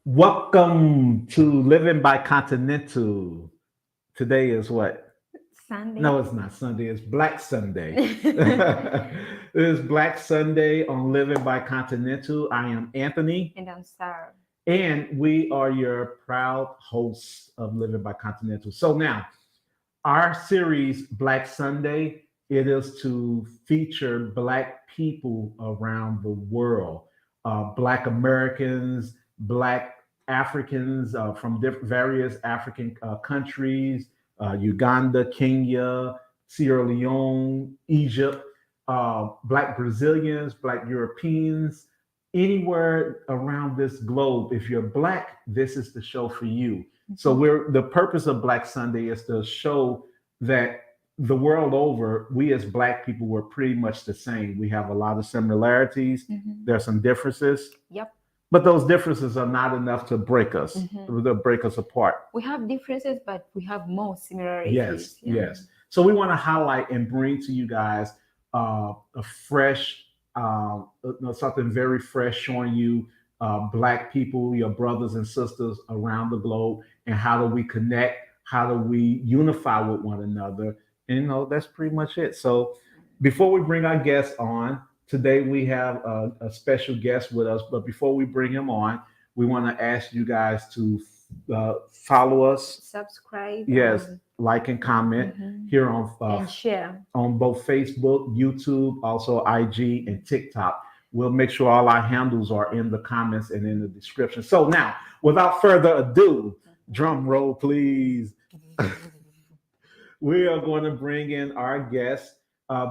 Welcome to Living by Continental. Today is what? Sunday. No, it's not Sunday. It's Black Sunday. It is Black Sunday on Living by Continental. I am Anthony, And I'm Sarah. and we are your proud hosts of Living by Continental. So now, our series Black Sunday, it is to feature Black people around the world, Black Americans, Black Africans from various African countries, Uganda, Kenya, Sierra Leone, Egypt, Black Brazilians, Black Europeans, anywhere around this globe. If you're Black, this is the show for you. So we're the purpose of Black Sunday is to show that the world over, we as Black people were pretty much the same. We have a lot of similarities. Mhm. There are some differences, Yep. but those differences are not enough to break us, Mhm. to break us apart. We have differences, but we have more Yes, similarities. Yeah. yes. So we want to highlight and bring to you guys a fresh, something very fresh, showing you Black people, your brothers and sisters around the globe, and how do we connect? How do we unify with one another? And that's pretty much it. So before we bring our guest on today, we have a special guest with us. But before we bring him on, we want to ask you guys to follow us. Subscribe. Yes, like and comment Mhm. here And share. on both Facebook, YouTube, also IG and TikTok. We'll make sure all our handles are in the comments and in the description. So now, without further ado, drum roll, please. We are going to bring in our guest.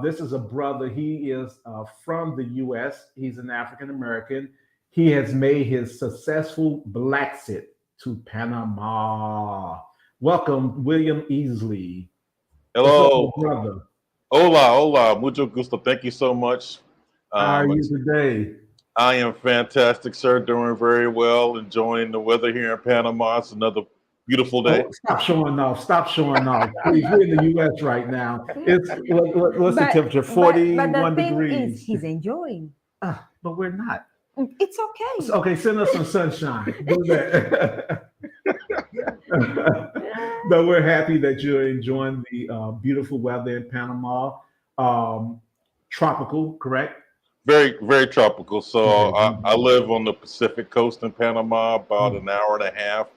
This is a brother. He is from the U.S. He's an African American. He has made his successful Blaxit to Panama. Welcome, William Easley. What's up, my Hello. brother? Hola, hola. Mucho gusto. Thank you so much. How are you It's, today? I am fantastic, sir. Doing very well. Enjoying the weather here in Panama. It's another beautiful day. Oh, stop showing off. Stop showing off. Please, we're in the U.S. right now. What's the temperature? But the 41 thing is, degrees. he's enjoying. But we're not. It's okay. Okay, send us some sunshine. Do that. But we're happy that you're enjoying the beautiful weather in Panama. Um, Tropical, correct? Very, very tropical. So Okay. I live on the Pacific coast in Panama, about an hour and a half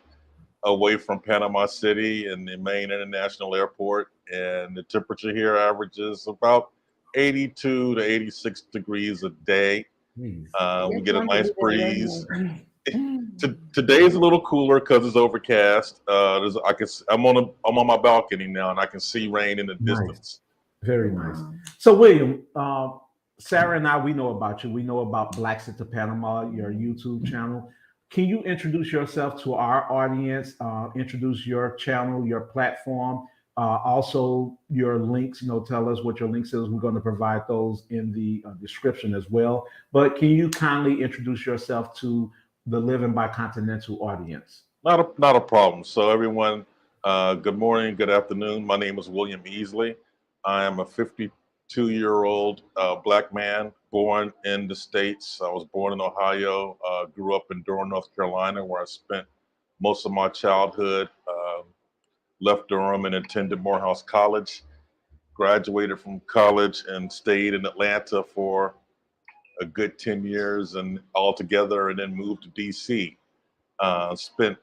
away from Panama City and the main international airport. And the temperature here averages about 82 to 86 degrees a day. Jeez. We Just get a want to nice be the breeze. environment. Today's a little cooler because it's overcast. I'm on my balcony now, and I can see rain in the Nice. distance. Very nice. Wow. So, William, Sarah and I, we know about you. We know about Blaxit to Panama, your YouTube channel. Can you introduce yourself to our audience? Introduce your channel, your platform, also your links. Tell us what your links is. We're going to provide those in the description as well. But can you kindly introduce yourself to the Living by Continental audience? Not a problem. So everyone, good morning, good afternoon. My name is William Easley. I am a 52-year-old black man born in the States. I was born in Ohio, grew up in Durham, North Carolina, where I spent most of my childhood. Left Durham and attended Morehouse College. Graduated from college and stayed in Atlanta for a good 10 years and altogether, and then moved to DC. Spent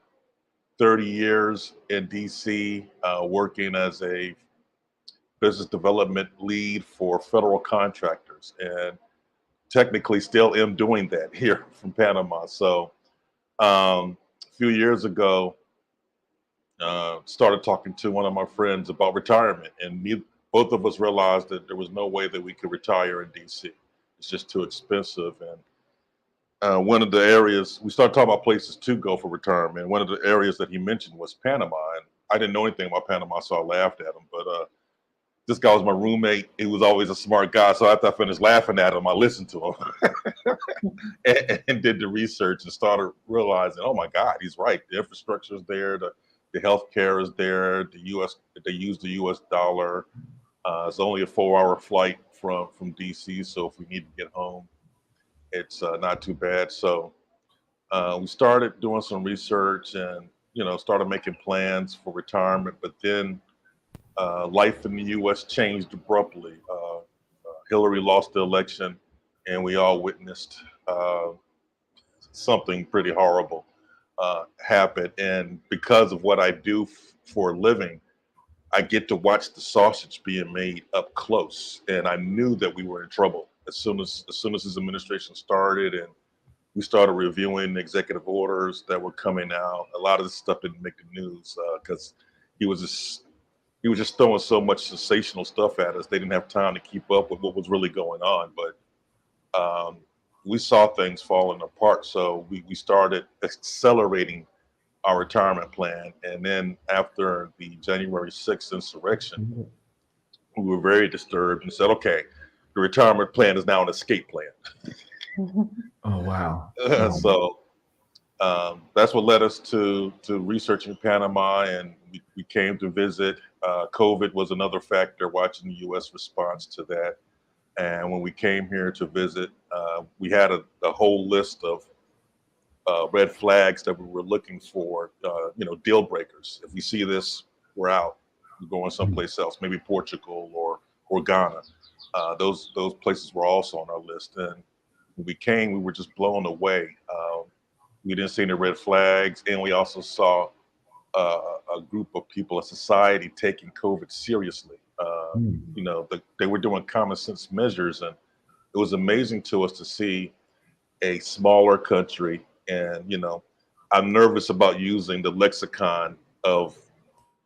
30 years in DC working as a business development lead for federal contractors, and technically still am doing that here from Panama. So a few years ago, started talking to one of my friends about retirement, and both of us realized that there was no way that we could retire in DC. It's just too expensive. And one of the areas we started talking about places to go for retirement. One of the areas that he mentioned was Panama, and I didn't know anything about Panama, so I laughed at him. But this guy was my roommate. He was always a smart guy, so after I finished laughing at him, I listened to him and did the research and started realizing, oh my God, he's right. The infrastructure is there, the healthcare is there. They use the U.S. dollar. It's only a 4-hour flight from DC, so if we need to get home, it's not too bad. So we started doing some research and, started making plans for retirement. But then life in the U.S. changed abruptly. Hillary lost the election, and we all witnessed something pretty horrible happen. And because of what I do for a living, I get to watch the sausage being made up close. And I knew that we were in trouble as soon as his administration started, and we started reviewing the executive orders that were coming out. A lot of this stuff didn't make the news because he was just throwing so much sensational stuff at us. They didn't have time to keep up with what was really going on. But we saw things falling apart. So we started accelerating our retirement plan. And then after the January 6th insurrection, we were very disturbed and said, okay, the retirement plan is now an escape plan. Oh, wow. So that's what led us to researching Panama, and we came to visit. COVID was another factor, watching the U.S. response to that. And when we came here to visit, we had a whole list of red flags that we were looking for, deal breakers. If we see this, we're out. We're going someplace else, maybe Portugal or Ghana. Those places were also on our list. And when we came, we were just blown away. We didn't see any red flags, and we also saw a group of people, a society, taking COVID seriously. They were doing common sense measures, and it was amazing to us to see a smaller country. And I'm nervous about using the lexicon of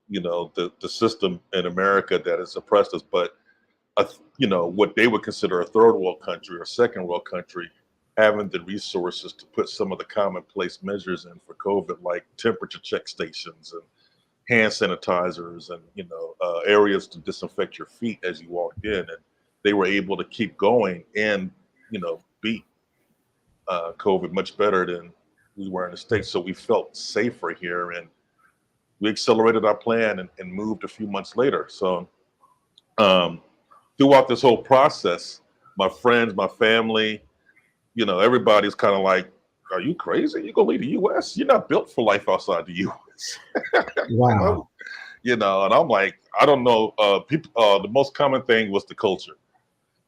the system in America that has oppressed us, but what they would consider a third world country or second world country, having the resources to put some of the commonplace measures in for COVID, like temperature check stations and hand sanitizers and areas to disinfect your feet as you walked in, and they were able to keep going and beat COVID much better than we were in the States. So we felt safer here, and we accelerated our plan and moved a few months later. So throughout this whole process, my friends, my family, everybody's kind of like, are you crazy? You're gonna leave the US? You're not built for life outside the US. Wow. And I'm like, I don't know. People, the most common thing was the culture.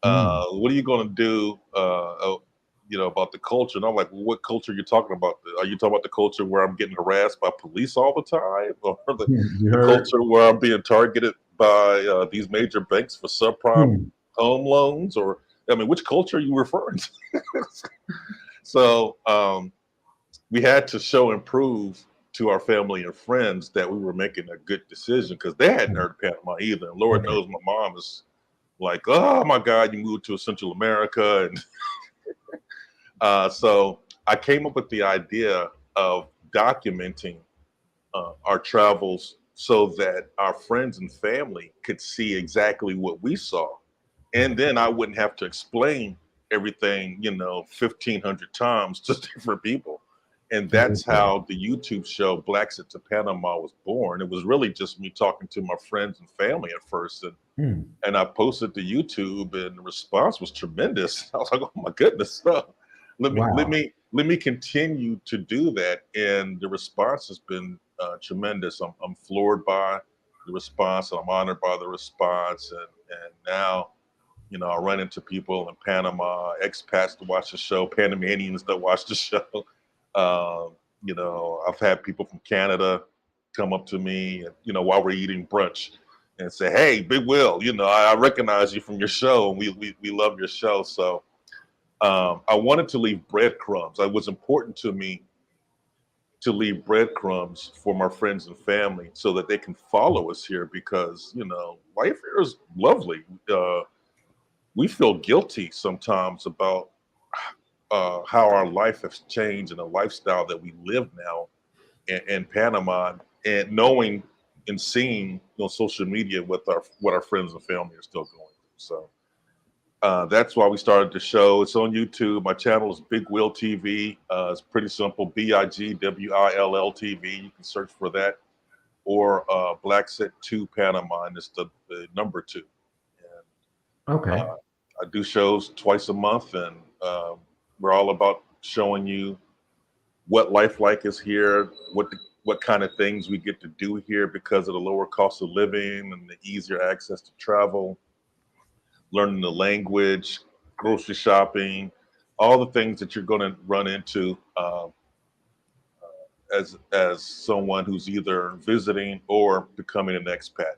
What are you gonna do about the culture? And I'm like, well, what culture are you talking about? Are you talking about the culture where I'm getting harassed by police all the time? Or the culture where I'm being targeted by these major banks for subprime home loans? Or, which culture are you referring to? So we had to show and prove to our family and friends that we were making a good decision, because they hadn't heard of Panama either. And Lord knows my mom is like, oh my God, you moved to Central America. And so I came up with the idea of documenting our travels so that our friends and family could see exactly what we saw. And then I wouldn't have to explain everything, 1,500 times to different people. And that's how the YouTube show Blaxit to Panama was born. It was really just me talking to my friends and family at first. And I posted to YouTube, and the response was tremendous. I was like, oh my goodness. Let me continue to do that. And the response has been tremendous. I'm floored by the response, and I'm honored by the response. And now, I run into people in Panama, expats to watch the show, Panamanians that watch the show. I've had people from Canada come up to me, and, while we're eating brunch, and say, "Hey, Big Will, I recognize you from your show, and we love your show." So I wanted to leave breadcrumbs. It was important to me to leave breadcrumbs for my friends and family so that they can follow us here, because life here is lovely. We feel guilty sometimes about how our life has changed and the lifestyle that we live now in Panama, and knowing and seeing on social media what our friends and family are still going through. So that's why we started the show. It's on YouTube. My channel is Big Will TV. It's pretty simple, BIGWILL TV. You can search for that, or Blaxit 2 Panama, and it's the number 2. And, Okay. I do shows twice a month, and We're all about showing you what life like is here, what kind of things we get to do here because of the lower cost of living and the easier access to travel, learning the language, grocery shopping, all the things that you're going to run into as someone who's either visiting or becoming an expat.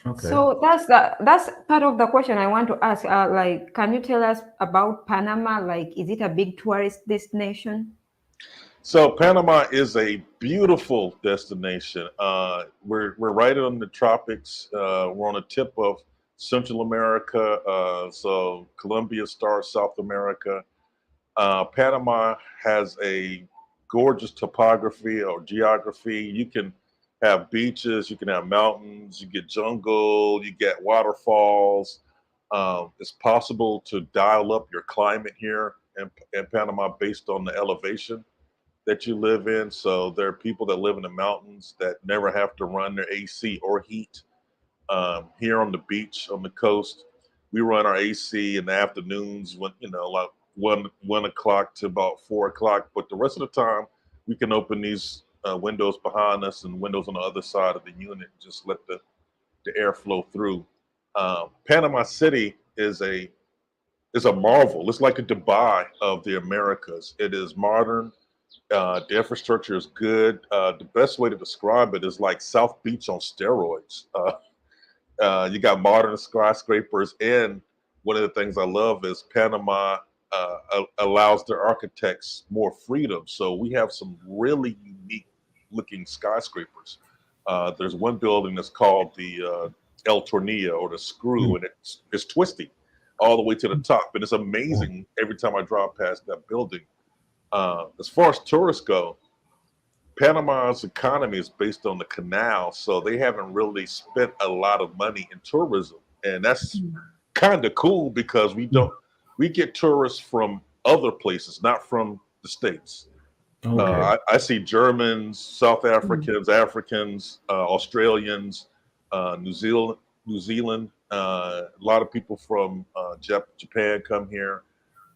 Okay. So that's part of the question I want to ask. Like, can you tell us about Panama? Like, is it a big tourist destination? So Panama is a beautiful destination. We're right on the tropics. We're on the tip of Central America. So Colombia starts South America. Panama has a gorgeous topography or geography. You can have beaches, you can have mountains, you get jungle, you get waterfalls. It's possible to dial up your climate here in Panama based on the elevation that you live in. So there are people that live in the mountains that never have to run their AC or heat. Here on the beach, on the coast, we run our AC in the afternoons when, like 1 o'clock to about 4 o'clock. But the rest of the time, we can open these windows behind us and windows on the other side of the unit, and just let the air flow through. Panama City is a marvel. It's like a Dubai of the Americas. It is modern. The infrastructure is good. The best way to describe it is like South Beach on steroids. You got modern skyscrapers, and one of the things I love is Panama allows their architects more freedom. So we have some really unique looking skyscrapers. There's one building that's called the El Tornillo, or the Screw, and it's twisty all the way to the top. And it's amazing every time I drive past that building. As far as tourists go, Panama's economy is based on the canal, so they haven't really spent a lot of money in tourism, and that's kind of cool because we get tourists from other places, not from the States. Okay. I see Germans, South Africans, Africans, Australians, New Zealand. A lot of people from Japan come here,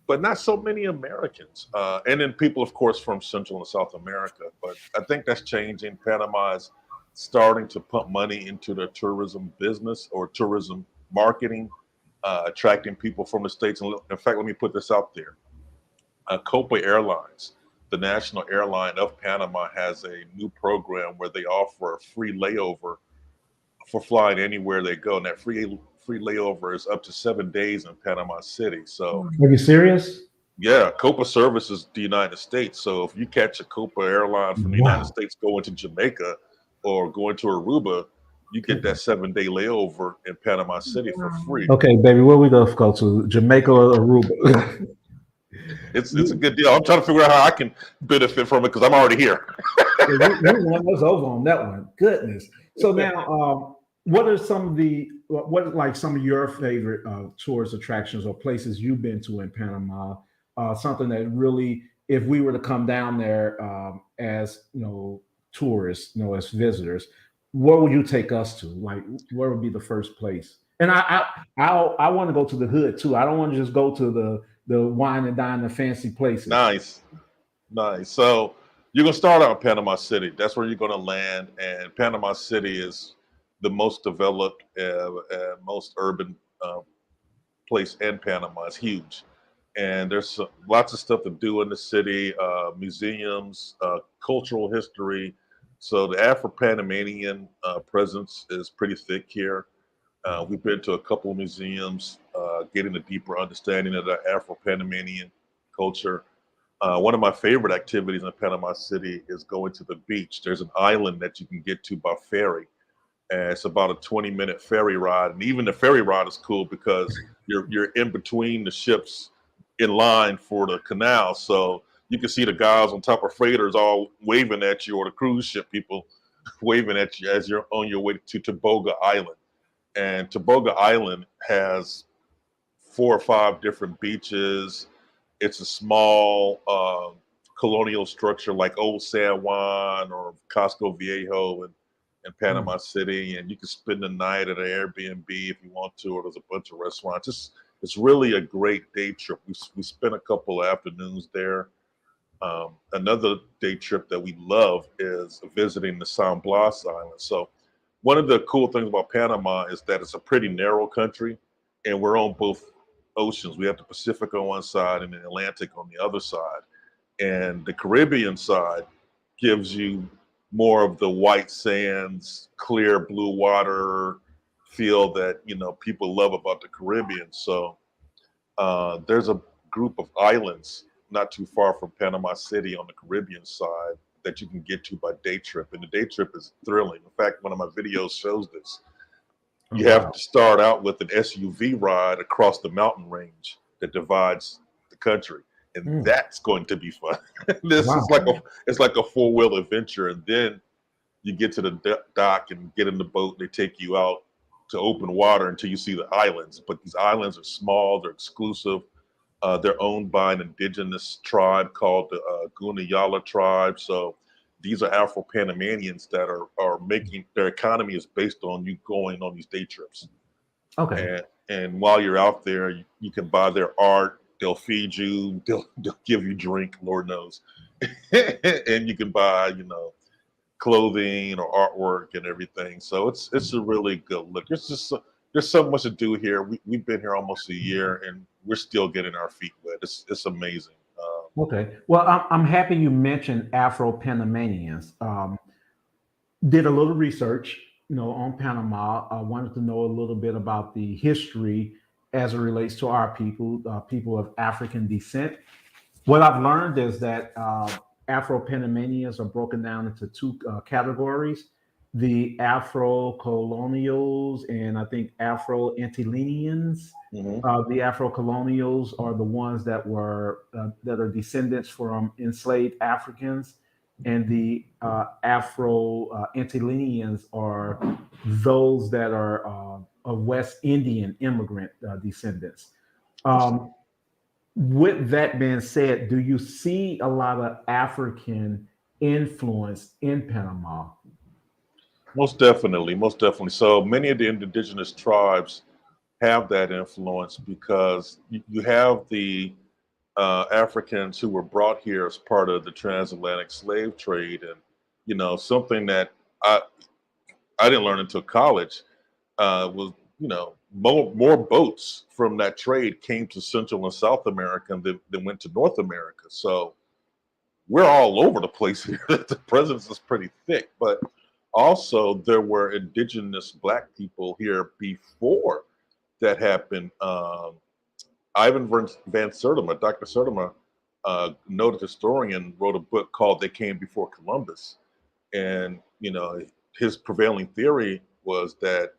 but not so many Americans. And then people, of course, from Central and South America. But I think that's changing. Panama is starting to pump money into the tourism business or tourism marketing, attracting people from the States. And in fact, let me put this out there. Copa Airlines, the national airline of Panama, has a new program where they offer a free layover for flying anywhere they go. And that free layover is up to 7 days in Panama City. So Are you serious? yeah, Copa services the United States. So if you catch a Copa airline from the United States going to Jamaica or going to Aruba, you get that 7 day layover in Panama City for free. Okay, baby, where we gonna go to? Jamaica or Aruba? It's a good deal. I'm trying to figure out how I can benefit from it because I'm already here. You won us over on that one. Goodness. So now, what are some of some of your favorite tourist attractions or places you've been to in Panama? Something that really, if we were to come down there as tourists, as visitors, where would you take us to? Like, where would be the first place? And I want to go to the hood too. I don't want to just go to the wine and dine, the fancy places. Nice. So you're gonna start out in Panama City. That's where you're gonna land. And Panama City is the most developed, most urban place in Panama. It's huge, and there's lots of stuff to do in the city. Museums, cultural history. So the Afro-Panamanian presence is pretty thick here. We've been to a couple of museums, getting a deeper understanding of the Afro-Panamanian culture. One of my favorite activities in Panama City is going to the beach. There's an island that you can get to by ferry, and it's about a 20-minute ferry ride. And even the ferry ride is cool because you're in between the ships in line for the canal, so you can see the guys on top of freighters all waving at you, or the cruise ship people waving at you as you're on your way to Toboga Island. And Toboga Island has 4 or 5 different beaches. It's a small colonial structure like Old San Juan or Casco Viejo in Panama City, and you can spend the night at an Airbnb if you want to, or there's a bunch of restaurants. it's really a great day trip. We spent a couple of afternoons there. Another day trip that we love is visiting the San Blas Island. So one of the cool things about Panama is that it's a pretty narrow country, and we're on both oceans. We have the Pacific on one side and the Atlantic on the other side. And the Caribbean side gives you more of the white sands, clear blue water feel that, you know, people love about the Caribbean. So there's a group of islands not too far from Panama City on the Caribbean side that you can get to by day trip. And the day trip is thrilling. In fact, one of my videos shows this. You have to start out with an SUV ride across the mountain range that divides the country. And that's going to be fun. This is like a four-wheel adventure. And then you get to the dock and get in the boat. They take you out to open water until you see the islands. But these islands are small, they're exclusive. They're owned by an indigenous tribe called the Gunayala tribe. So these are Afro-Panamanians that are making, their economy is based on you going on these day trips. Okay. And while you're out there, you can buy their art. They'll feed you. They'll give you drink, Lord knows. And you can buy, you know, clothing or artwork and everything. So it's a really good look. There's so much to do here. We've been here almost a year and we're still getting our feet wet. It's amazing. Okay. Well, I'm happy you mentioned Afro-Panamanians. Did a little research, you know, on Panama. I wanted to know a little bit about the history as it relates to our people, people of African descent. What I've learned is that Afro-Panamanians are broken down into two categories: the Afro-colonials and I think Afro-Antilleans. The Afro-colonials are the ones that are descendants from enslaved Africans, and the Afro-Antilleans are those that are of West Indian immigrant descendants. With that being said, do you see a lot of African influence in Panama? Most definitely, most definitely. So many of the indigenous tribes have that influence because you have the Africans who were brought here as part of the transatlantic slave trade, and you know something that I didn't learn until college was, you know, more boats from that trade came to Central and South America than went to North America. So we're all over the place here. The presence is pretty thick, but also there were indigenous Black people here before that happened. Ivan Van Sertima, Dr. Sertima, noted historian, wrote a book called "They Came Before Columbus," and you know his prevailing theory was that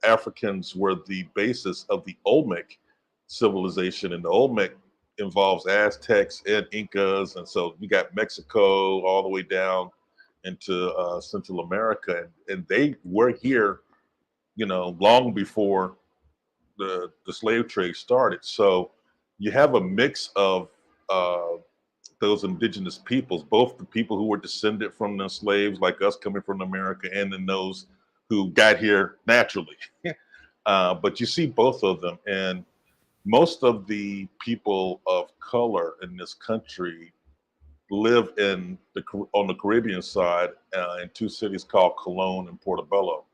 Africans were the basis of the Olmec civilization, and the Olmec involves Aztecs and Incas, and so you got Mexico all the way down into Central America, and they were here, you know, long before the slave trade started. So you have a mix of those indigenous peoples, both the people who were descended from the slaves like us coming from America, and then those who got here naturally. But you see both of them, and most of the people of color in this country live on the Caribbean side in two cities called Cologne and Portobello.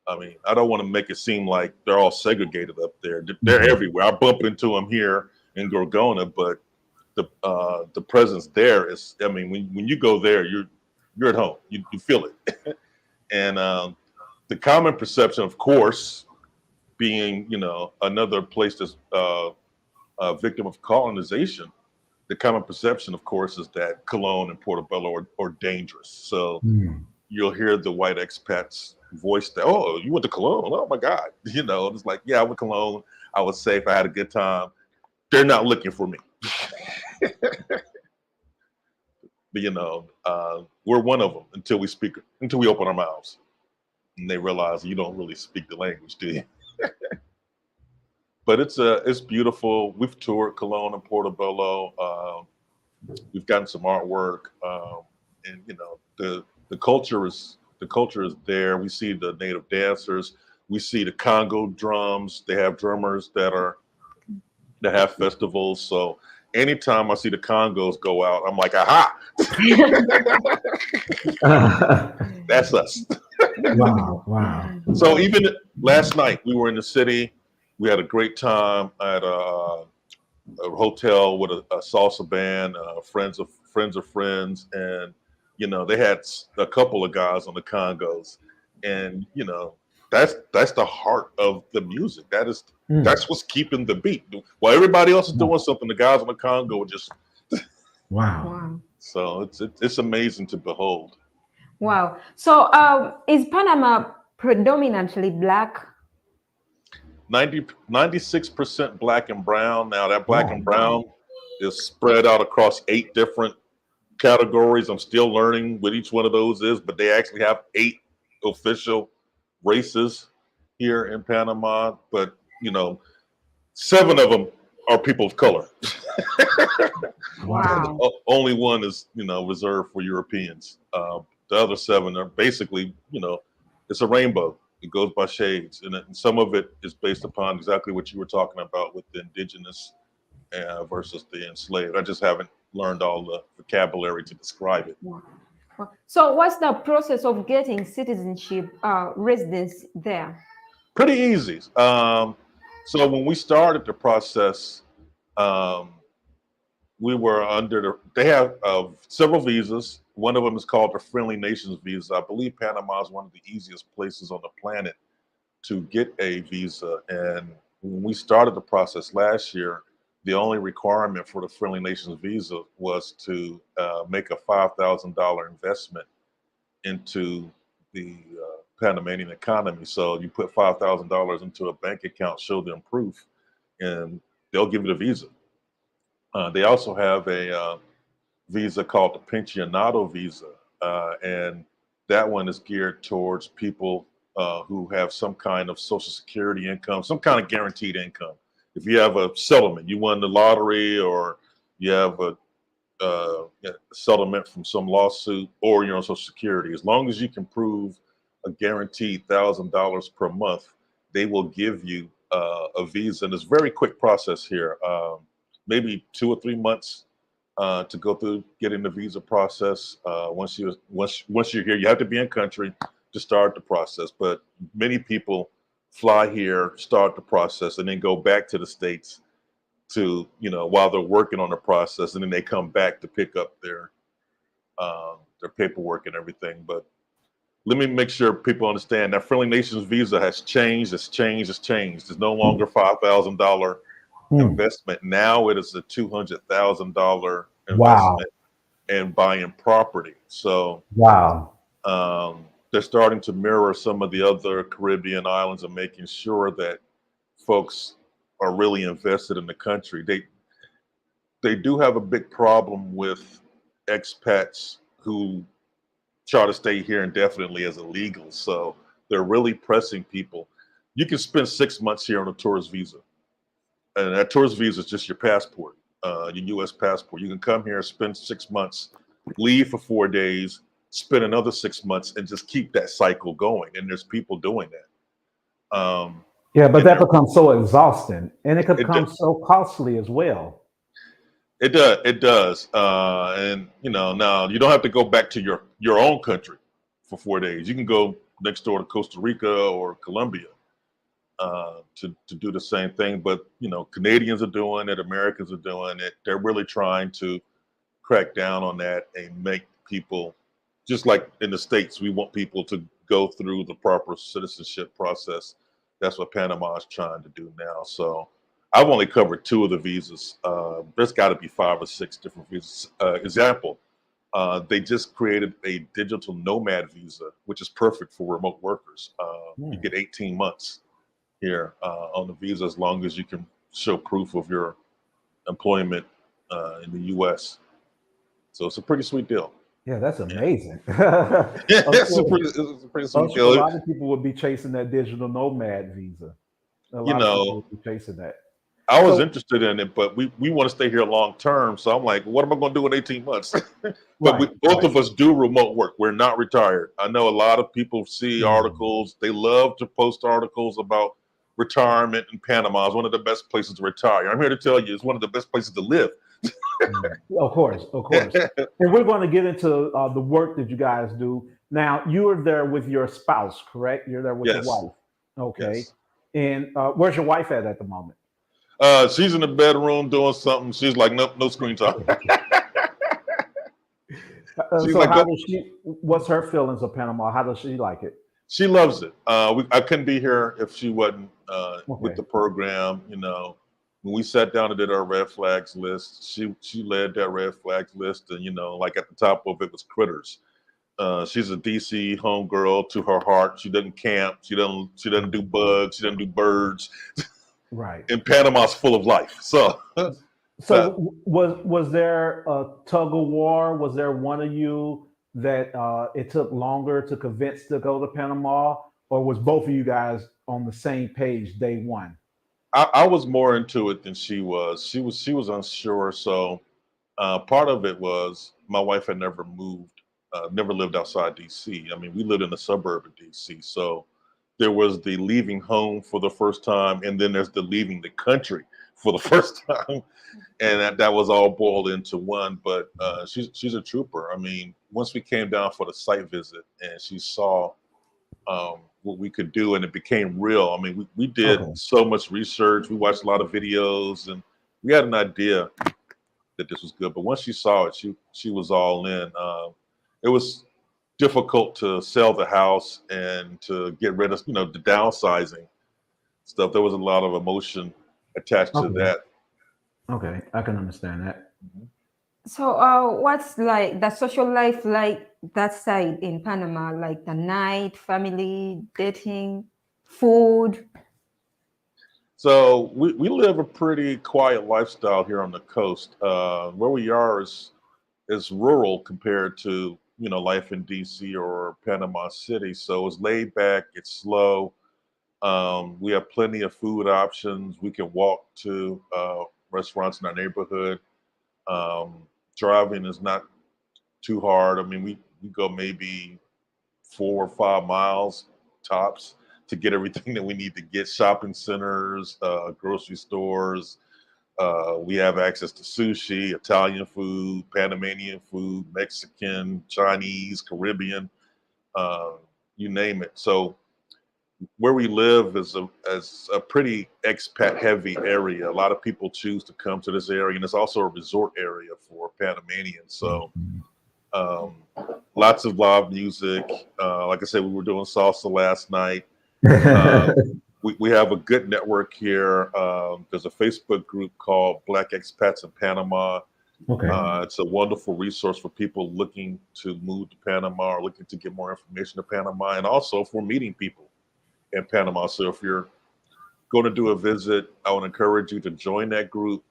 I mean, I don't want to make it seem like they're all segregated up there. They're everywhere. I bump into them here in Gorgona, but the presence there is, I mean, when you go there, you're at home. You feel it. And the common perception, of course, being, you know, another place that's a victim of colonization, the common perception, of course, is that Cologne and Portobello are dangerous. So you'll hear the white expats voice that, oh, you went to Cologne? Oh my God. You know, it's like, yeah, I went to Cologne. I was safe. I had a good time. They're not looking for me. But you know, we're one of them until we open our mouths. And they realize you don't really speak the language, do you? But it's beautiful. We've toured Cologne and Portobello. We've gotten some artwork, and you know the culture is there. We see the native dancers. We see the Congo drums. They have drummers that are They have festivals. So anytime I see the Congos go out, I'm like, aha, that's us. Wow, wow. So even last night, we were in the city. We had a great time at a hotel with a salsa band, friends of friends, and they had a couple of guys on the Congos, and that's the heart of the music. That's what's keeping the beat. While everybody else is doing something, the guys on the Congo are just Wow. so it's amazing to behold. Wow. So is Panama predominantly black? 96% black and brown. Now that black and Wow. brown is spread out across 8 different categories. I'm still learning what each one of those is, but they actually have 8 official races here in Panama. But 7 of them are people of color. Wow. Only one is reserved for Europeans. The other 7 are basically it's a rainbow. It goes by shades, and some of it is based upon exactly what you were talking about with the indigenous versus the enslaved. I just haven't learned all the vocabulary to describe it. Wow. So what's the process of getting citizenship residence there? Pretty easy. So when we started the process, we were they have several visas. One of them is called the Friendly Nations Visa. I believe Panama is one of the easiest places on the planet to get a visa. And when we started the process last year, the only requirement for the Friendly Nations Visa was to make a $5,000 investment into the Panamanian economy. So you put $5,000 into a bank account, show them proof, and they'll give you the visa. They also have a visa called the Pinchionado Visa, and that one is geared towards people who have some kind of Social Security income, some kind of guaranteed income. If you have a settlement, you won the lottery, or you have a settlement from some lawsuit, or you're on Social Security, as long as you can prove a guaranteed $1,000 per month, they will give you a visa. And it's a very quick process here, maybe 2 or 3 months to go through getting the visa process. Once you're here, you have to be in country to start the process. But many people fly here, start the process, and then go back to the States to while they're working on the process, and then they come back to pick up their paperwork and everything. But let me make sure people understand that Friendly Nations Visa has changed. It's changed. It's no longer $5,000 investment. Now it is a $200,000 investment and buying property. So they're starting to mirror some of the other Caribbean islands and making sure that folks are really invested in the country. They do have a big problem with expats who try to stay here indefinitely as illegal. So they're really pressing people. You can spend 6 months here on a tourist visa. And that tourist visa is just your passport, your U.S. passport. You can come here, spend 6 months, leave for 4 days, spend another 6 months, and just keep that cycle going. And there's people doing that. But that becomes so exhausting, and it could become so costly as well. It does. And now you don't have to go back to your own country for 4 days. You can go next door to Costa Rica or Colombia to do the same thing. But Canadians are doing it, Americans are doing it. They're really trying to crack down on that and make people, just like in the States, we want people to go through the proper citizenship process. That's what Panama is trying to do now. So I've only covered 2 of the visas. There's got to be 5 or 6 different visas. Example, they just created a digital Nomad visa, which is perfect for remote workers. You get 18 months here on the visa, as long as you can show proof of your employment in the U.S. So it's a pretty sweet deal. Yeah, that's amazing. It's a pretty sweet deal. A lot of people would be chasing that digital nomad visa. A lot of people would be chasing that. I was interested in it, but we want to stay here long term. So I'm like, what am I going to do in 18 months? But both of us do remote work. We're not retired. I know a lot of people see articles. They love to post articles about retirement in Panama is one of the best places to retire. I'm here to tell you, it's one of the best places to live. Of course, of course. And we're going to get into the work that you guys do. Now, you are there with your spouse, correct? You're there with your Yes. wife. Okay. Yes. And where's your wife at the moment? She's in the bedroom doing something. She's like, nope, no screen time. She's So like, how does she? What's her feelings of Panama? How does she like it? she loves it. I couldn't be here if she wasn't Okay. with the program. You know, when we sat down and did our red flags list, she led that red flags list, and you know, like at the top of it was critters. She's a DC homegirl to her heart. She doesn't camp. She doesn't do bugs. She doesn't do birds. Right. And Panama's full of life. So was there a tug of war? Was there one of you that it took longer to convince to go to Panama, or was both of you guys on the same page day one? I was more into it than she was. She was unsure. So part of it was my wife had never moved, never lived outside DC. I mean, we lived in a suburb of DC. So there was the leaving home for the first time, and then there's the leaving the country for the first time, and that was all boiled into one. But she's a trooper. I mean, once we came down for the site visit, and she saw what we could do, and it became real. I mean, we did so much research. We watched a lot of videos, and we had an idea that this was good. But once she saw it, she was all in. It was difficult to sell the house and to get rid of, the downsizing stuff. There was a lot of emotion attached to that. Okay, I can understand that. So, what's like the social life like that side in Panama? Like the night, family, dating, food? So we live a pretty quiet lifestyle here on the coast. Where we are is rural compared to life in DC or Panama City. So it's laid back, it's slow. We have plenty of food options. We can walk to restaurants in our neighborhood. Driving is not too hard. I mean, we go maybe 4 or 5 miles tops to get everything that we need to get. Shopping centers, grocery stores. We have access to sushi, Italian food, Panamanian food, Mexican, Chinese, Caribbean, you name it. So where we live is a pretty expat heavy area. A lot of people choose to come to this area, and it's also a resort area for Panamanians. So lots of live music. Like I said, we were doing salsa last night. We have a good network here. There's a Facebook group called Black Expats in Panama. Okay. It's a wonderful resource for people looking to move to Panama or looking to get more information to Panama, and also for meeting people in Panama. So if you're going to do a visit, I would encourage you to join that group,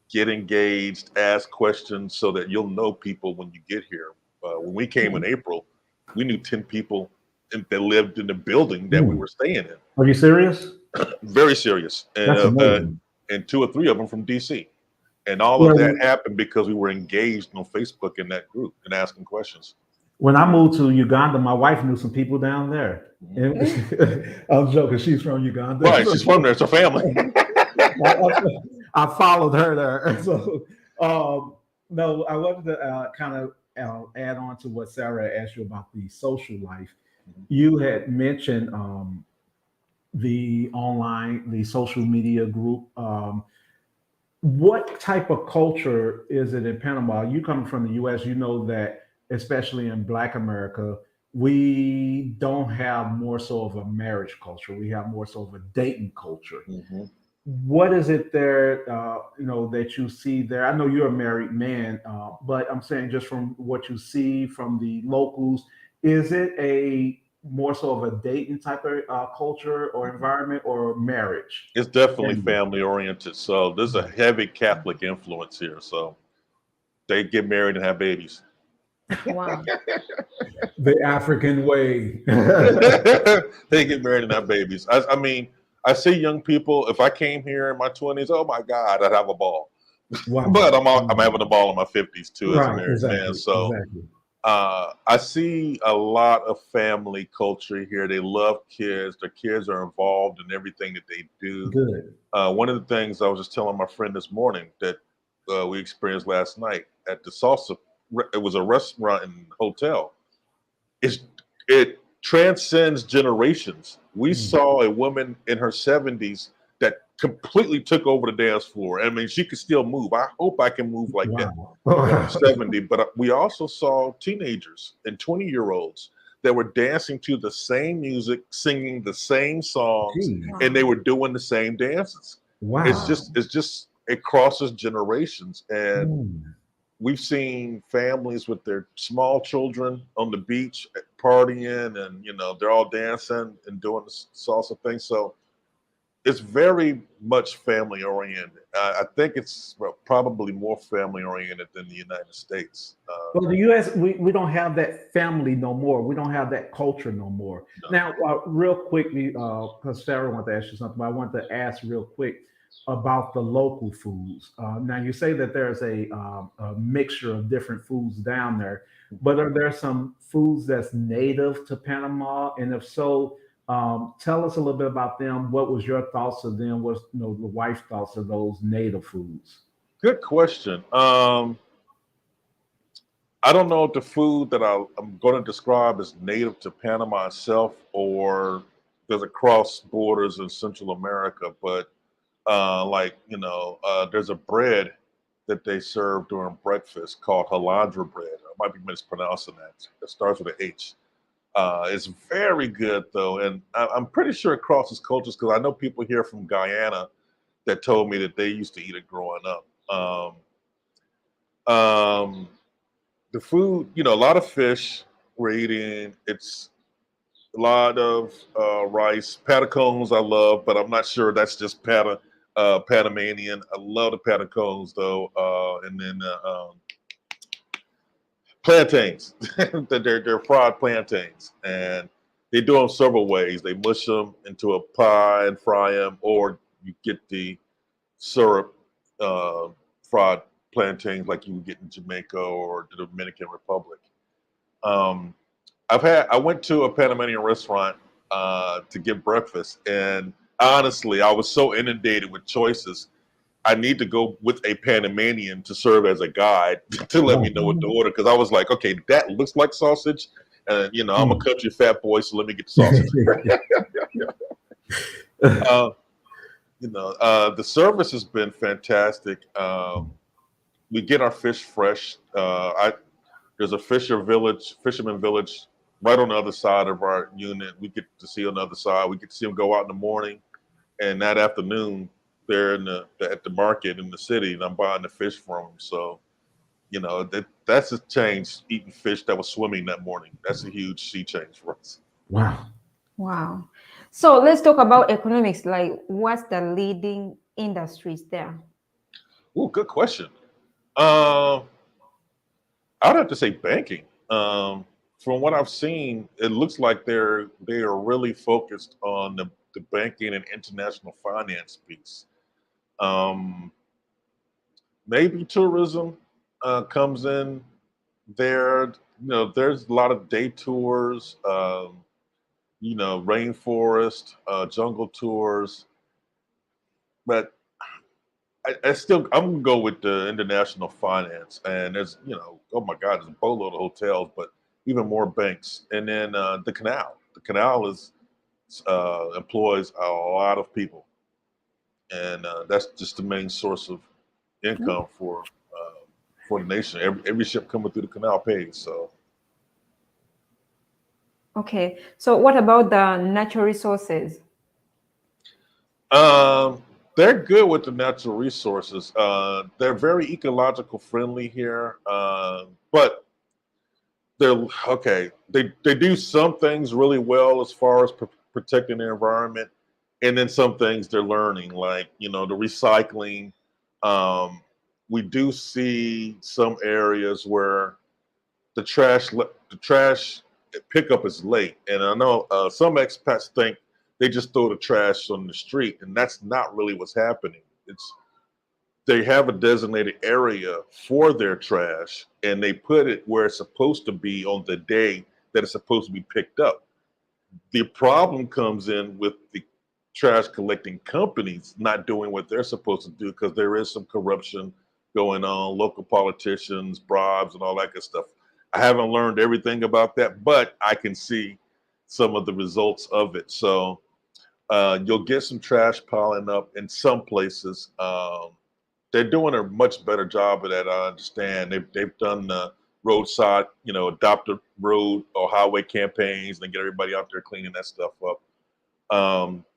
get engaged, ask questions so that you'll know people when you get here. When we came in April, we knew 10 people that lived in the building that we were staying in. Are you serious? Very serious. That's amazing. And 2 or 3 of them from DC. And all of that happened because we were engaged on Facebook in that group and asking questions. When I moved to Uganda, my wife knew some people down there. I'm joking. She's from Uganda. Right. She's from there. It's her family. I followed her there. So, no, I wanted to kind of add on to what Sarah asked you about the social life. You had mentioned the social media group. What type of culture is it in Panama? You come from the U.S., you know that, especially in Black America, we don't have more so of a marriage culture. We have more so of a dating culture. What is it there, that you see there? I know you're a married man, but I'm saying just from what you see from the locals, is it a more so of a dating type of culture or environment, or marriage? It's definitely family oriented. So there's a heavy Catholic influence here. So they get married and have babies. Wow. The African way. They get married and have babies. I mean, I see young people. If I came here in my 20s, oh my God, I'd have a ball. Wow. But I'm having a ball in my 50s too as a married man. So I see a lot of family culture here. They love kids. Their kids are involved in everything that they do. Good. One of the things I was just telling my friend this morning that we experienced last night at the salsa, it was a restaurant and hotel. It transcends generations. We saw a woman in her 70s that completely took over the dance floor. I mean, she could still move. I hope I can move like that when I'm 70. But we also saw teenagers and 20-year-olds that were dancing to the same music, singing the same songs, Gee. and they were doing the same dances. Wow. It's just it crosses generations, and Mm. we've seen families with their small children on the beach partying, and they're all dancing and doing the salsa thing. So it's very much family oriented. I think it's probably more family oriented than the United States. Well, the U.S. We don't have that family no more. We don't have that culture no more. No. Now, real quickly, because Sarah wanted to ask you something, but I wanted to ask real quick about the local foods. Now, you say that there's a mixture of different foods down there, but are there some foods that's native to Panama? And if so, tell us a little bit about them. What was your thoughts of them? What's the wife's thoughts of those native foods? Good question. I don't know if the food that I'm going to describe is native to Panama itself or does it cross borders in Central America, but there's a bread that they serve during breakfast called Halandra Bread. I might be mispronouncing that. It starts with an H. It's very good though, and I'm pretty sure it crosses cultures because I know people here from Guyana that told me that they used to eat it growing up. The food, a lot of fish we're eating. It's a lot of rice. Patacones I love, but I'm not sure that's just Panamanian. I love the patacones though, and then plantains. they're fried plantains, and they do them several ways. They mush them into a pie and fry them, or you get the syrup fried plantains like you would get in Jamaica or the Dominican Republic. Um, I went to a Panamanian restaurant to get breakfast, and honestly, I was so inundated with choices. I need to go with a Panamanian to serve as a guide to let me know what to order because I was like, okay, that looks like sausage, and I'm a country fat boy, so let me get the sausage. The service has been fantastic. We get our fish fresh. There's a fisherman village right on the other side of our unit. We get to see on the other side. We get to see them go out in the morning, and that afternoon they're at the market in the city, and I'm buying the fish from them. So, that's a change. Eating fish that was swimming that morning. That's a huge sea change for us. Wow. Wow. So let's talk about economics. Like, what's the leading industries there? Oh, good question. I'd have to say banking. From what I've seen, it looks like they are really focused on the banking and international finance piece. Maybe tourism comes in there. There's a lot of day tours. Rainforest, jungle tours. But I'm gonna go with the international finance, and there's oh my God, there's a boatload of hotels, but even more banks, and then the canal. The canal employs a lot of people, and that's just the main source of income for the nation. Every ship coming through the canal pays. So. Okay, so what about the natural resources? They're good with the natural resources. They're very ecological friendly here, but they're okay. They do some things really well as far as protecting the environment, and then some things they're learning, like the recycling. We do see some areas where the trash pickup is late, and I know some expats think they just throw the trash on the street, and that's not really what's happening. they have a designated area for their trash, and they put it where it's supposed to be on the day that it's supposed to be picked up. The problem comes in with the trash collecting companies not doing what they're supposed to do, because there is some corruption going on, local politicians, bribes, and all that good stuff. I haven't learned everything about that, but I can see some of the results of it. So you'll get some trash piling up in some places. They're doing a much better job of that, I understand. They've done the roadside, adopt a road or highway campaigns and get everybody out there cleaning that stuff up.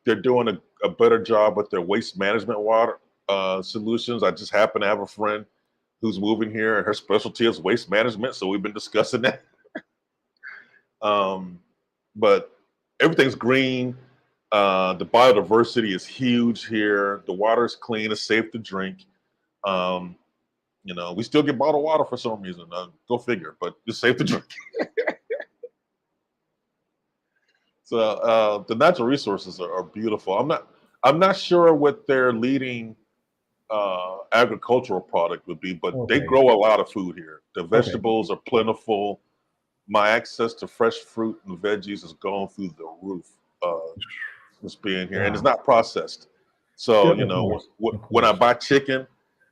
They're doing a better job with their waste management water solutions. I just happen to have a friend who's moving here, and her specialty is waste management, so we've been discussing that. But everything's green. The biodiversity is huge here. The water is clean. It's safe to drink. We still get bottled water for some reason. Go figure, but it's safe to drink. So the natural resources are beautiful. I'm not sure what their leading agricultural product would be, but they grow a lot of food here. The vegetables are plentiful. My access to fresh fruit and veggies has gone through the roof. Just being here, and it's not processed. So when I buy chicken,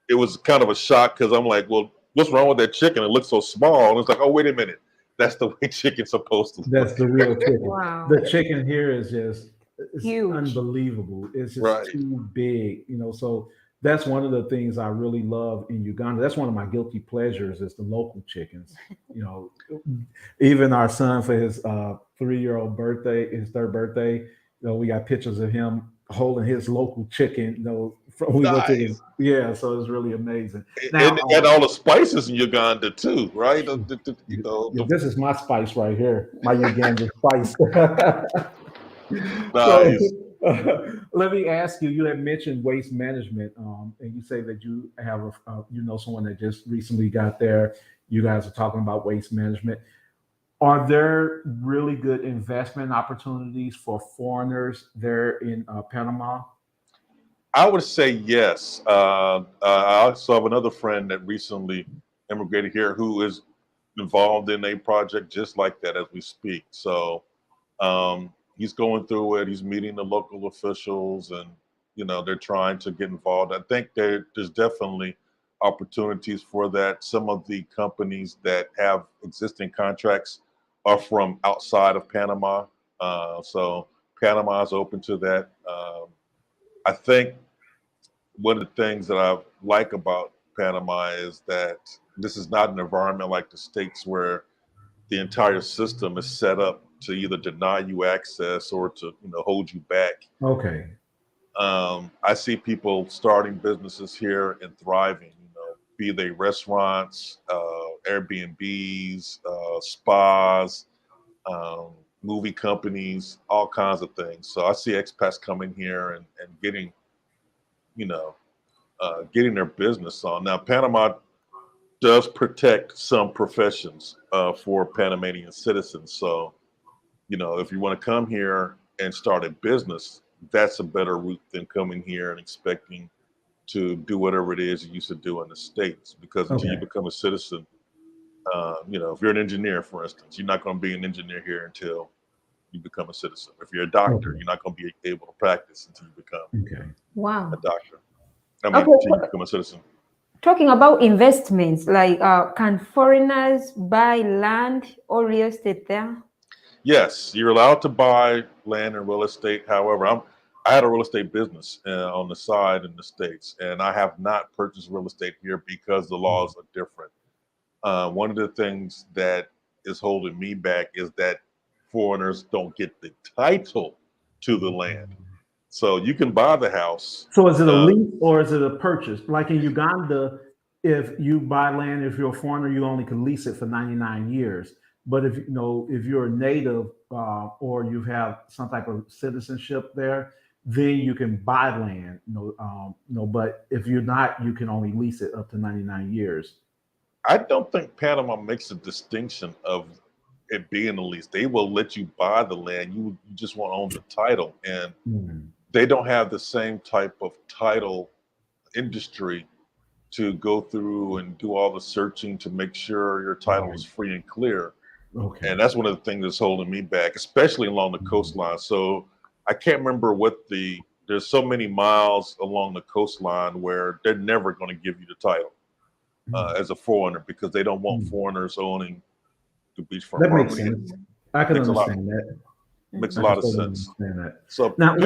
it was kind of a shock, because I'm like, well, what's wrong with that chicken? It looks so small. And it's like, oh, wait a minute. That's the way chicken's supposed to look. That's the real chicken. Wow. The chicken here is just Huge. unbelievable. It's just too big, so that's one of the things I really love in Uganda. That's one of my guilty pleasures, is the local chickens. Even our son, for his 3-year-old birthday, his third birthday, we got pictures of him holding his local chicken. So it's really amazing. Now, and they got all the spices in Uganda too, right? This is my spice right here, my Ugandan spice. Nice. So, let me ask you. You had mentioned waste management, and you say that you have someone that just recently got there. You guys are talking about waste management. Are there really good investment opportunities for foreigners there in Panama? I would say yes. I also have another friend that recently immigrated here who is involved in a project just like that as we speak. So he's going through it. He's meeting the local officials, and they're trying to get involved. I think there's definitely opportunities for that. Some of the companies that have existing contracts are from outside of Panama. So Panama is open to that. I think one of the things that I like about Panama is that this is not an environment like the States, where the entire system is set up to either deny you access or to hold you back. Okay. I see people starting businesses here and thriving, be they restaurants, Airbnbs, spas, movie companies, all kinds of things. So I see expats coming here and getting, getting their business on. Now, Panama does protect some professions for Panamanian citizens. So, if you want to come here and start a business, that's a better route than coming here and expecting to do whatever it is you used to do in the States. Because until you become a citizen, if you're an engineer, for instance, you're not going to be an engineer here until you become a citizen. If you're a doctor, you're not going to be able to practice until you become a doctor. Until you become a citizen. Talking about investments, can foreigners buy land or real estate there? Yes, you're allowed to buy land and real estate. However, I had a real estate business on the side in the States, and I have not purchased real estate here because the laws are different. One of the things that is holding me back is that foreigners don't get the title to the land. So you can buy the house. So is it a lease or is it a purchase? Like in Uganda, if you buy land, if you're a foreigner, you only can lease it for 99 years. But if you're a native or you have some type of citizenship there, then you can buy land. But if you're not, you can only lease it up to 99 years. I don't think Panama makes a distinction of it being a lease. They will let you buy the land. You just won't own the title. And they don't have the same type of title industry to go through and do all the searching to make sure your title is free and clear. Okay. And that's one of the things that's holding me back, especially along the coastline. So I can't remember there's so many miles along the coastline where they're never going to give you the title as a foreigner, because they don't want foreigners owning the beachfront That makes property. sense. I can Makes a lot- understand that. Makes a I lot can of totally sense. understand that. So Now,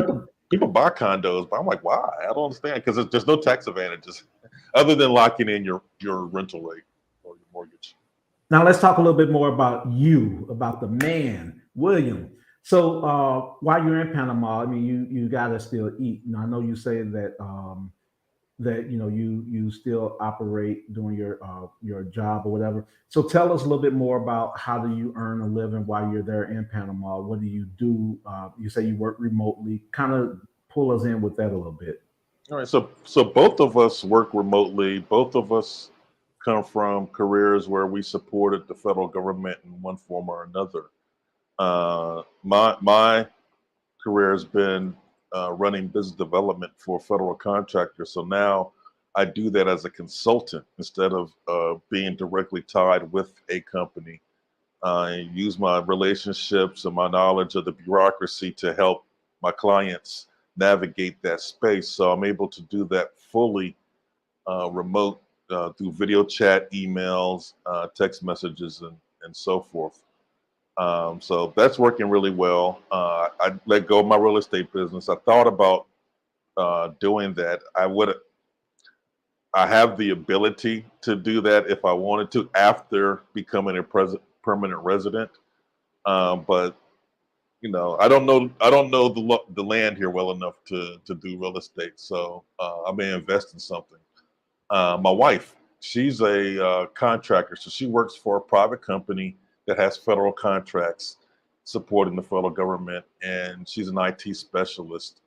people buy condos, but I'm like, why? I don't understand, because there's no tax advantages other than locking in your rental rate or your mortgage. now let's talk a little bit more about you, about the man, William. So while you're in Panama, I mean, you gotta still eat. Now I know you say that that you still operate doing your job or whatever. So tell us a little bit more about how do you earn a living while you're there in Panama? What do you do? You say you work remotely. Kind of pull us in with that a little bit. All right, so both of us work remotely. Both of us come from careers where we supported the federal government in one form or another. My career has been running business development for federal contractors. So now I do that as a consultant instead of being directly tied with a company. I use my relationships and my knowledge of the bureaucracy to help my clients navigate that space. So I'm able to do that fully remote through video chat, emails, text messages, and so forth. So that's working really well. I let go of my real estate business. I thought about doing that. I have the ability to do that if I wanted to after becoming a permanent resident. But I don't know the land here well enough to do real estate. So I may invest in something. My wife, she's a contractor, so she works for a private company that has federal contracts supporting the federal government, and she's an IT specialist,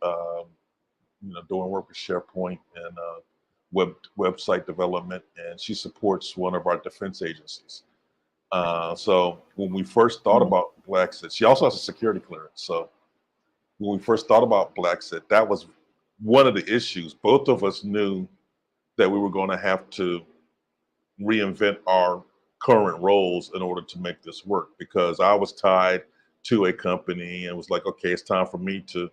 doing work with SharePoint and website development, and she supports one of our defense agencies. So when we first thought about Blaxit, she also has a security clearance. So when we first thought about Blaxit, that was one of the issues. Both of us knew that we were going to have to reinvent our current roles in order to make this work, because I was tied to a company and was like, okay, it's time for me to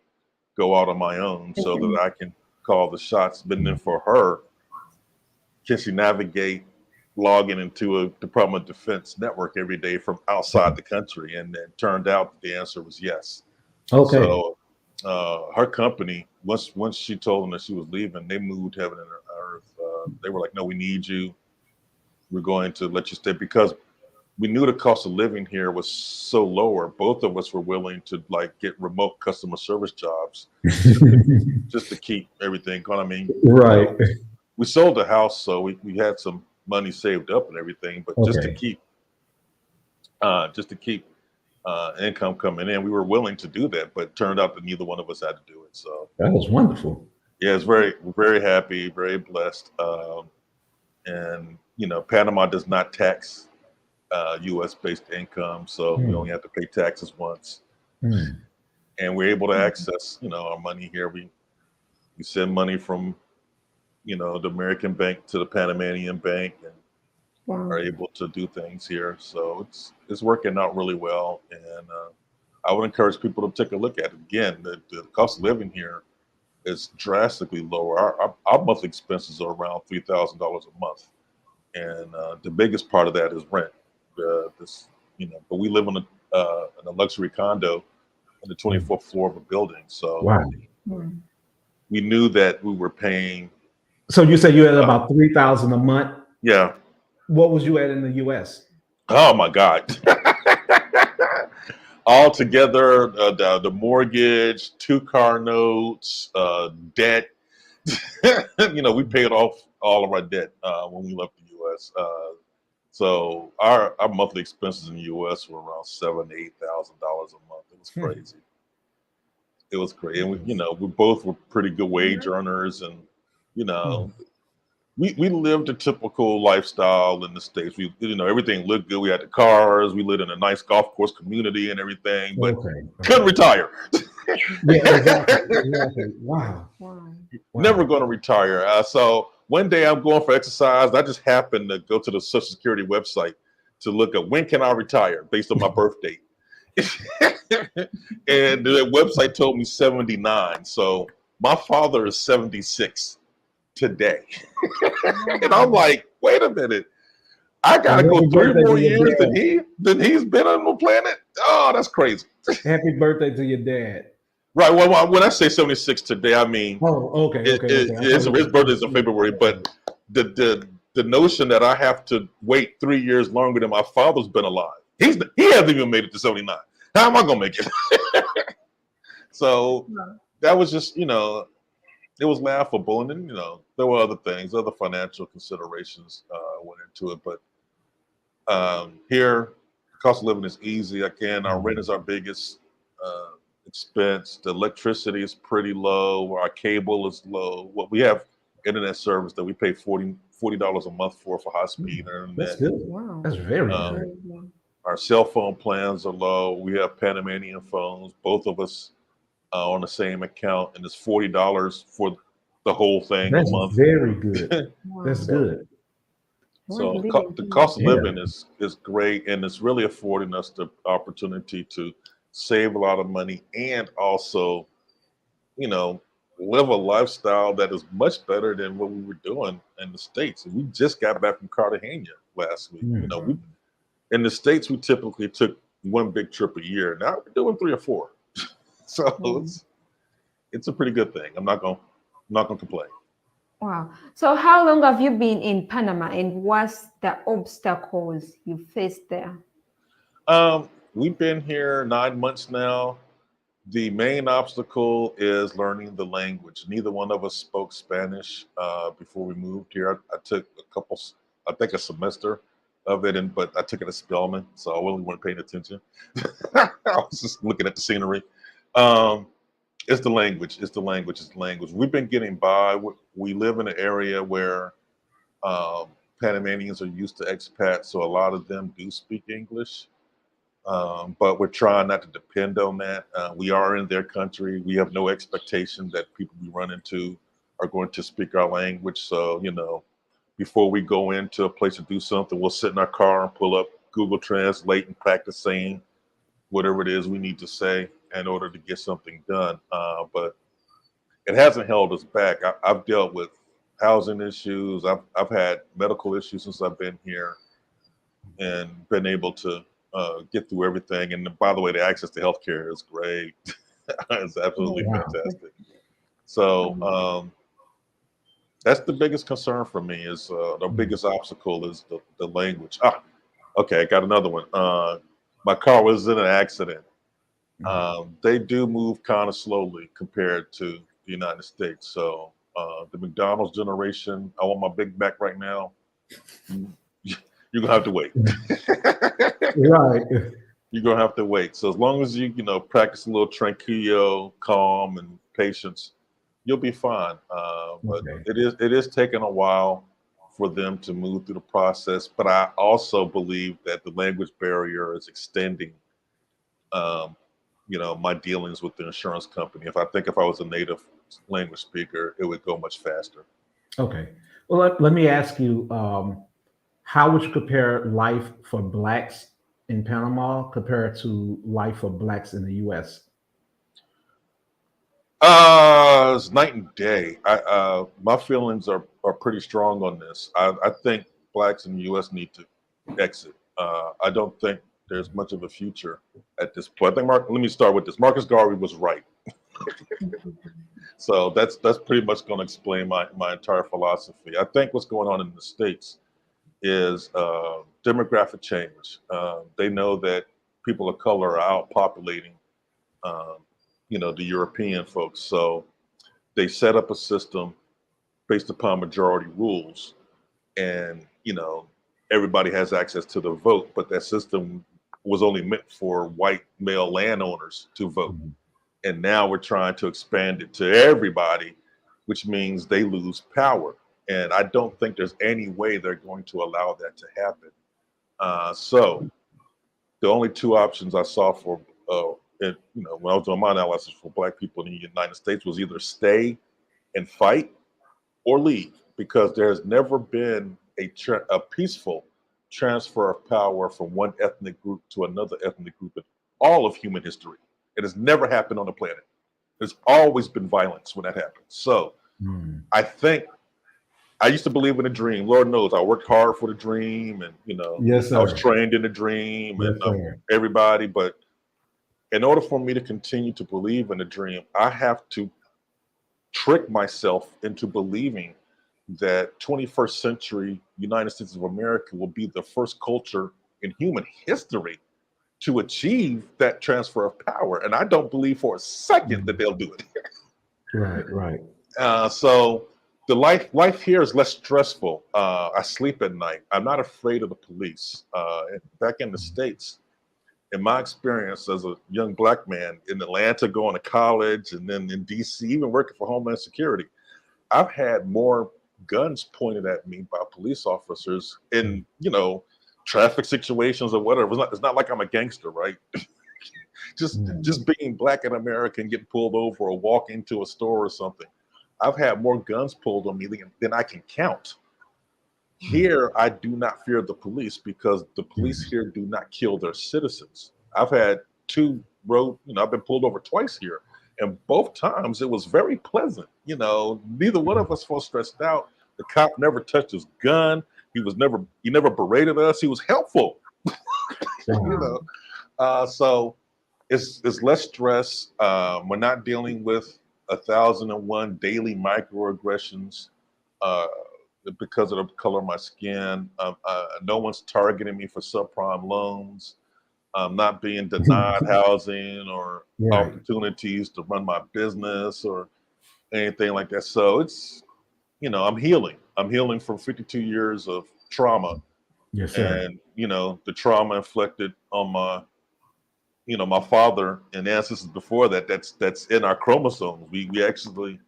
go out on my own so that I can call the shots. But then for her, can she navigate logging into a Department of Defense network every day from outside the country? And it turned out the answer was yes. Okay. So her company, once she told them that she was leaving, they moved heaven and earth. They were like, no, we need you. We're going to let you stay, because we knew the cost of living here was so lower. Both of us were willing to get remote customer service jobs just to keep everything going. I mean, right. We sold the house, so we had some money saved up and everything, but just to keep income coming in, we were willing to do that. But it turned out that neither one of us had to do it. So that was wonderful. Yeah, we're very happy, very blessed. And Panama does not tax U.S. based income, so we only have to pay taxes once. And we're able to access our money here. We send money from the American bank to the Panamanian bank, and are able to do things here. So it's working out really well, and I would encourage people to take a look at it. Again, the cost of living here is drastically lower. Our monthly expenses are around $3,000 a month, and the biggest part of that is rent. But we live in a luxury condo on the 24th floor of a building, so we knew that we were paying. So you said you had about $3,000 a month. Yeah. What was you at in the U.S.? Oh my God. All together, the mortgage, 2 car notes, debt. We paid off all of our debt when we left the U.S. So our monthly expenses in the U.S. were around $7,000 to $8,000 a month. It was crazy. It was crazy, and we both were pretty good wage earners, and we lived a typical lifestyle in the States. We everything looked good. We had the cars. We lived in a nice golf course community and everything, but couldn't retire. Yeah, exactly. Wow. Never going to retire. So One day I'm going for exercise. I just happened to go to the Social Security website to look at when can I retire based on my birth date. And the website told me 79. So my father is 76 today. And I'm like, wait a minute. I gotta go 3 more years than he's been on the planet. Oh, that's crazy. Happy birthday to your dad. Right. Well, when I say 76 today, I mean, okay. His birthday's in February, but the notion that I have to wait 3 years longer than my father's been alive. He hasn't even made it to 79. How am I gonna make it? So that was just, it was laughable, and then there were other things, other financial considerations went into it, but here, the cost of living is easy. Again, our rent is our biggest expense. The electricity is pretty low. Our cable is low. Well, we have internet service that we pay $40 a month for high speed internet. That's good. Wow. That's very good. Our cell phone plans are low. We have Panamanian phones. Both of us on the same account, and it's $40 for the whole thing a month. Very good. That's good. So the cost of living is great, and it's really affording us the opportunity to save a lot of money and also, live a lifestyle that is much better than what we were doing in the States. And we just got back from Cartagena last week. Mm-hmm. In the States, we typically took one big trip a year. Now we're doing 3 or 4. So it's a pretty good thing. I'm not gonna complain. Wow. So how long have you been in Panama, and what's the obstacles you faced there? We've been here 9 months now. The main obstacle is learning the language. Neither one of us spoke Spanish before we moved here. I took a semester of it, but I took it as Spelman, so I really wasn't paying attention. I was just looking at the scenery. It's the language. We've been getting by. We live in an area where Panamanians are used to expats, so a lot of them do speak English. But we're trying not to depend on that. We are in their country. We have no expectation that people we run into are going to speak our language. So, before we go into a place to do something, we'll sit in our car and pull up Google Translate and practice saying whatever it is we need to say in order to get something done. But it hasn't held us back. I've dealt with housing issues. I've had medical issues since I've been here, and been able to get through everything. And by the way, the access to healthcare is great. It's absolutely fantastic. So that's the biggest concern for me. Is the biggest obstacle is the language. Okay, I got another one. My car was in an accident. They do move kind of slowly compared to the United States. So the McDonald's generation, I want my Big Mac right now. You're gonna have to wait. Right. You're gonna have to wait. So as long as you practice a little tranquillo, calm, and patience, you'll be fine. But it is taking a while for them to move through the process. But I also believe that the language barrier is extending. My dealings with the insurance company. If I was a native language speaker, it would go much faster. Okay. Well, let me ask you. How would you compare life for Blacks in Panama compared to life for Blacks in the U.S.? It's night and day. My feelings are pretty strong on this. I think Blacks in the U.S. need to exit. I don't think there's much of a future at this point. I think let me start with this. Marcus Garvey was right. So that's pretty much going to explain my entire philosophy. I think what's going on in the States is demographic change. They know that people of color are outpopulating, the European folks. So they set up a system based upon majority rules, and everybody has access to the vote. But that system was only meant for white male landowners to vote, and now we're trying to expand it to everybody, which means they lose power. And I don't think there's any way they're going to allow that to happen. So the only two options I saw for, when I was doing my analysis for Black people in the United States was either stay and fight or leave. because there's never been a peaceful transfer of power from one ethnic group to another ethnic group in all of human history. It has never happened on the planet. There's always been violence when that happens. So I think I used to believe in a dream. Lord knows I worked hard for the dream, and Yes, sir. I was trained in the dream, Yes, and sir. everybody. But in order for me to continue to believe in the dream, I have to trick myself into believing that 21st century United States of America will be the first culture in human history to achieve that transfer of power. And I don't believe for a second that they'll do it. Right. So the life here is less stressful. I sleep at night. I'm not afraid of the police. Back in the States, in my experience as a young Black man in Atlanta, going to college, and then in DC, even working for Homeland Security, I've had more guns pointed at me by police officers in, traffic situations or whatever. It's not like I'm a gangster, right? just being Black in America and getting pulled over or walk into a store or something. I've had more guns pulled on me than I can count. Here, I do not fear the police because the police here do not kill their citizens. I've had I've been pulled over twice here, and both times it was very pleasant. Neither one of us felt stressed out. The cop never touched his gun. He never berated us. He was helpful. So it's less stress. We're not dealing with 1,001 daily microaggressions because of the color of my skin. No one's targeting me for subprime loans. I'm not being denied housing or opportunities to run my business or anything like that. So it's, I'm healing. I'm healing from 52 years of trauma. Yes, sir. And, the trauma inflicted on my father and ancestors before that, that's in our chromosomes. We actually,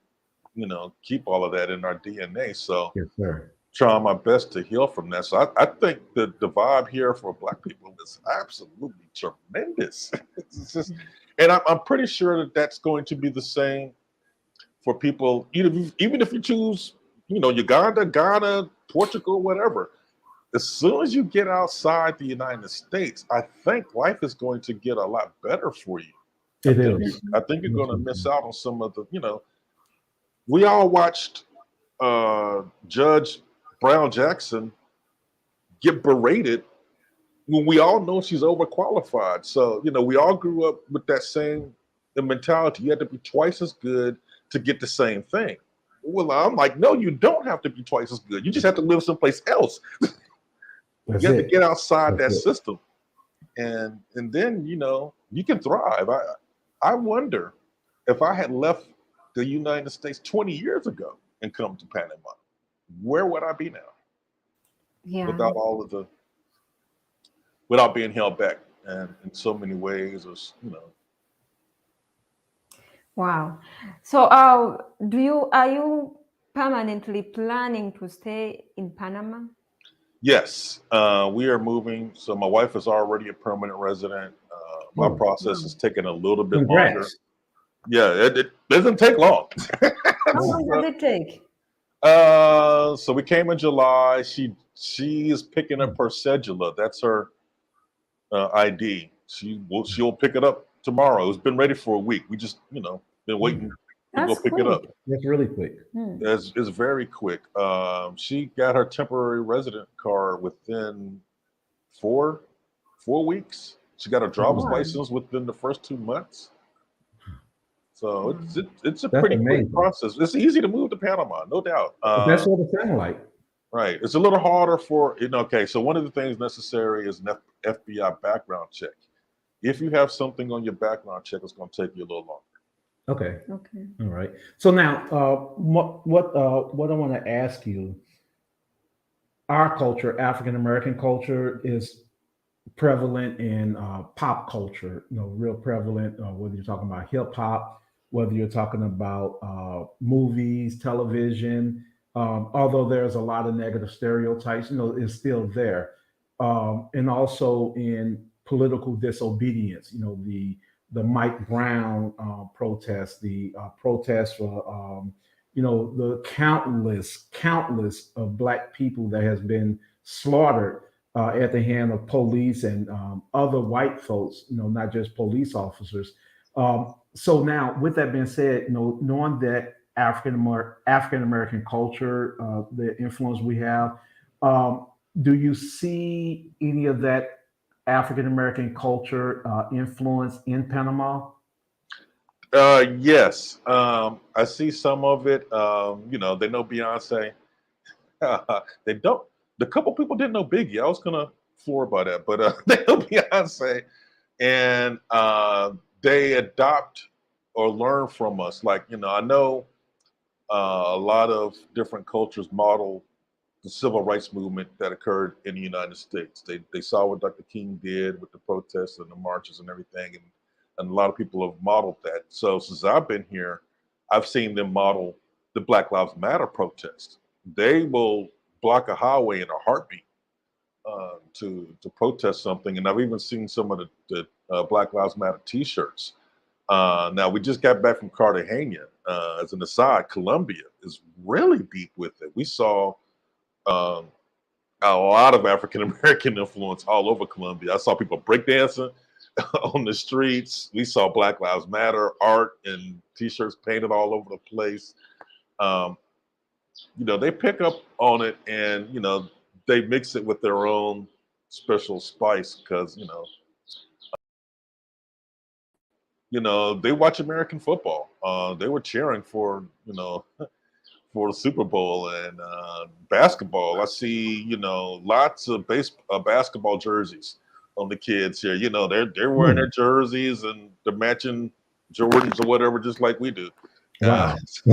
keep all of that in our DNA. So Yes, sir. trying my best to heal from that. So I think the vibe here for Black people is absolutely tremendous. It's just, and I'm pretty sure that's going to be the same for people, even if you choose, Uganda, Ghana, Portugal, whatever. As soon as you get outside the United States, I think life is going to get a lot better for you. I think you're going to miss out on some of the, we all watched Judge Brown Jackson get berated when we all know she's overqualified. So, we all grew up with that same mentality. You had to be twice as good to get the same thing. Well, I'm like, no, you don't have to be twice as good. You just have to live someplace else. You have to get outside that system. And then, you can thrive. I wonder if I had left the United States 20 years ago and come to Panama, where would I be now? Yeah. Without being held back and in so many ways, Wow. So are you permanently planning to stay in Panama? Yes, we are moving. So my wife is already a permanent resident. My process is taking a little bit longer. Yeah, it doesn't take long. How long does it take? So we came in July. She is picking up her cedula. That's her ID. She'll pick it up tomorrow. It's been ready for a week. We just been waiting to go pick it up. That's really quick. It's very quick. She got her temporary resident card within four weeks. She got her driver's license within the first 2 months. So it's a pretty quick process. It's easy to move to Panama, no doubt. That's what it sounds like. Right. It's a little harder for, okay, so one of the things necessary is an FBI background check. If you have something on your background check, it's going to take you a little longer. Okay. All right. So now, what I want to ask you, our culture, African American culture, is prevalent in pop culture. Real prevalent. Whether you're talking about hip hop, whether you're talking about movies, television. Although there's a lot of negative stereotypes, it's still there, and also in political disobedience. The Mike Brown protest, the protest for the countless of Black people that has been slaughtered at the hand of police and other white folks, not just police officers. So now, with that being said, knowing that African American culture, the influence we have, um, do you see any of that African American culture influence in Panama? Yes, I see some of it. They know Beyonce. They don't. The couple people didn't know Biggie. I was gonna floor by that, but they know Beyonce, and they adopt or learn from us. Like, I know a lot of different cultures model the civil rights movement that occurred in the United States. They saw what Dr. King did with the protests and the marches and everything, and a lot of people have modeled that. So since I've been here, I've seen them model the Black Lives Matter protest. They will block a highway in a heartbeat to protest something, and I've even seen some of the Black Lives Matter T-shirts. Now we just got back from Cartagena. As an aside, Colombia is really deep with it. We saw um, a lot of African American influence all over Colombia. I saw people breakdancing on the streets. We saw Black Lives Matter art and T-shirts painted all over the place. Um, they pick up on it, and they mix it with their own special spice because they watch American football. They were cheering for for the Super Bowl and basketball. I see, lots of basketball jerseys on the kids here. They're wearing their jerseys and they're matching Jordans or whatever, just like we do. Wow. So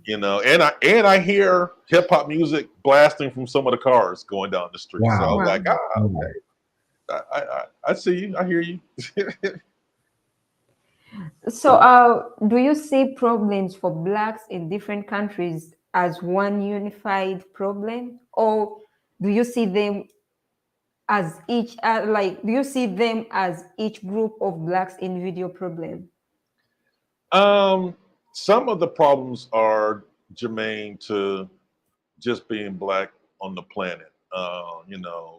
and I hear hip hop music blasting from some of the cars going down the street. So Wow. I'm like, Okay. I see you, I hear you. So, do you see problems for Blacks in different countries as one unified problem, or do you see them as each, do you see them as each group of Blacks' individual problem? Um, some of the problems are germane to just being Black on the planet.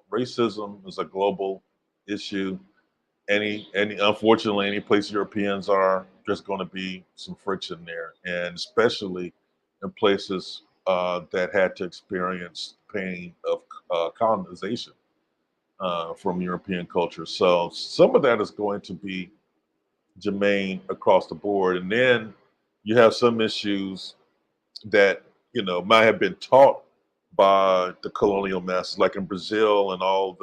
Racism is a global issue. Any unfortunately, any place Europeans are, there's going to be some friction there, and especially in places that had to experience pain of colonization from European culture. So some of that is going to be germane across the board, and then you have some issues that might have been taught by the colonial masters, like in Brazil and all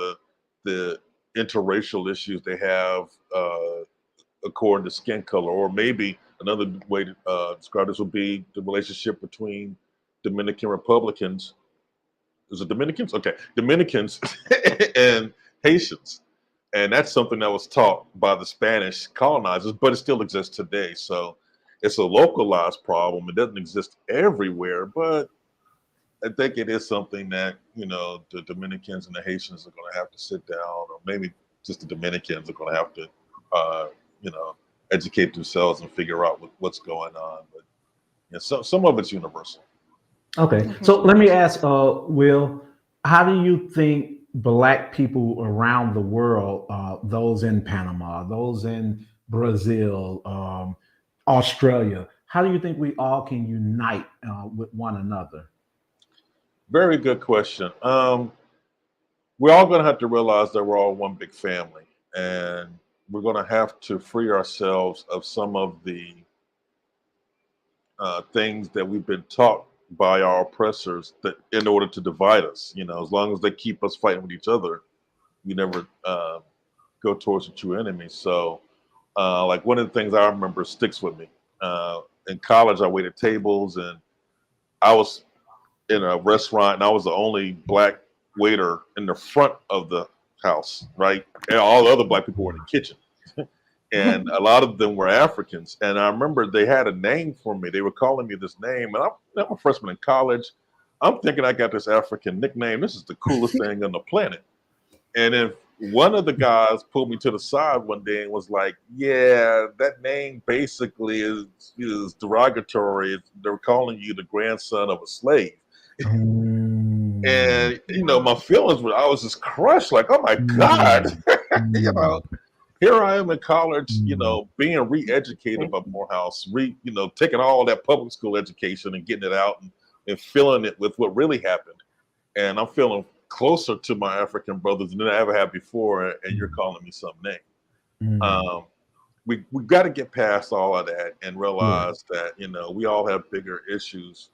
the interracial issues they have according to skin color. Or maybe another way to describe this would be the relationship between Dominican Republicans. Is it Dominicans? Okay, Dominicans and Haitians. And that's something that was taught by the Spanish colonizers, but it still exists today. So it's a localized problem. It doesn't exist everywhere, but I think it is something that, the Dominicans and the Haitians are going to have to sit down, or maybe just the Dominicans are going to have to, you know, educate themselves and figure out what's going on. But some of it's universal. Okay. So let me ask, Will, how do you think Black people around the world, those in Panama, those in Brazil, Australia, how do you think we all can unite with one another? Very good question. We're all going to have to realize that we're all one big family, and we're going to have to free ourselves of some of the things that we've been taught by our oppressors that in order to divide us. As long as they keep us fighting with each other, we never go towards the true enemy. So, like one of the things I remember sticks with me. In college, I waited tables, and I was in a restaurant, and I was the only Black waiter in the front of the house, right? And all the other Black people were in the kitchen. And a lot of them were Africans. And I remember they had a name for me. They were calling me this name. And I'm a freshman in college. I'm thinking I got this African nickname. This is the coolest thing on the planet. And if one of the guys pulled me to the side one day and was like, "Yeah, that name basically is derogatory. They're calling you the grandson of a slave." Mm, And my feelings were, I was just crushed, like, "Oh my God!" mm, you know, mm, here I am in college, mm, being re-educated by Morehouse, taking all that public school education and getting it out and filling it with what really happened. And I'm feeling closer to my African brothers than I ever have before. And you're calling me some name. mm. Um, we got to get past all of that and Yeah. realize that we all have bigger issues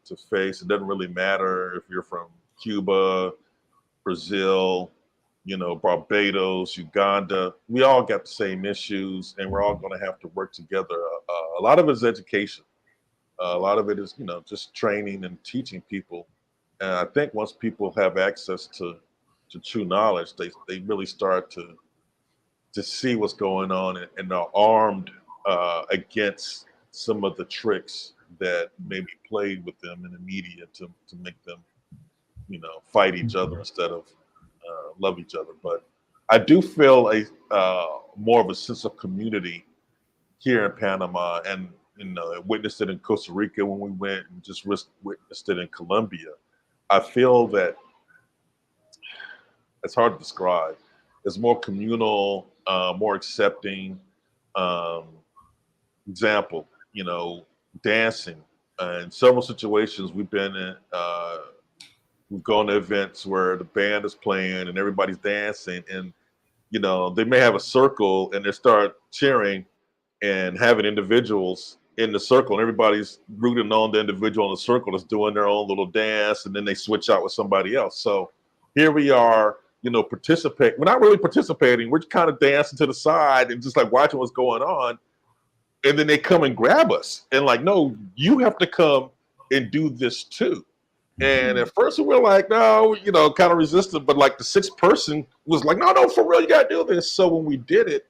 to face. It doesn't really matter if you're from Cuba, Brazil, Barbados, Uganda. We all got the same issues, and we're all going to have to work together. A lot of it is education. A lot of it is, just training and teaching people. And I think once people have access to true knowledge, they really start to see what's going on and are armed against some of the tricks that may be played with them in the media to make them, fight each other instead of love each other. But I do feel a more of a sense of community here in Panama, and witnessed it in Costa Rica when we went, and just witnessed it in Colombia. I feel that it's hard to describe. It's more communal, more accepting. Um, Example, dancing. In several situations, we've been in. We've gone to events where the band is playing and everybody's dancing, and they may have a circle and they start cheering and having individuals in the circle, and everybody's rooting on the individual in the circle that's doing their own little dance, and then they switch out with somebody else. So here we are, participate. We're not really participating. We're kind of dancing to the side and just like watching what's going on. And then they come and grab us and like, no, you have to come and do this too. And at first we were like, no, kind of resistant, but like the sixth person was like, no, no, for real, you gotta do this. So when we did it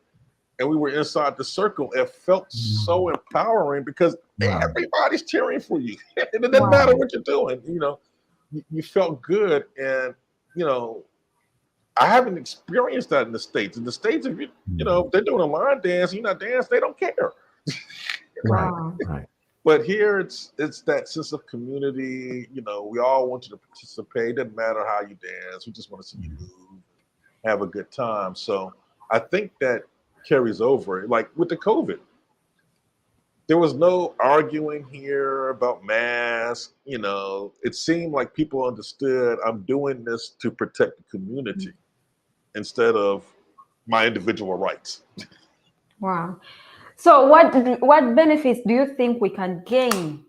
and we were inside the circle, it felt so empowering because Wow. everybody's cheering for you. And it doesn't Wow. matter what you're doing, you felt good. And, I haven't experienced that in the States. In the States, if if they're doing a line dance, you're not dancing, they don't care. Right. Wow. Right. But here it's that sense of community. We all want you to participate. It doesn't matter how you dance. We just want to see you move, have a good time. So I think that carries over. Like with the COVID, there was no arguing here about masks. It seemed like people understood I'm doing this to protect the community instead of my individual rights. Wow. So what benefits do you think we can gain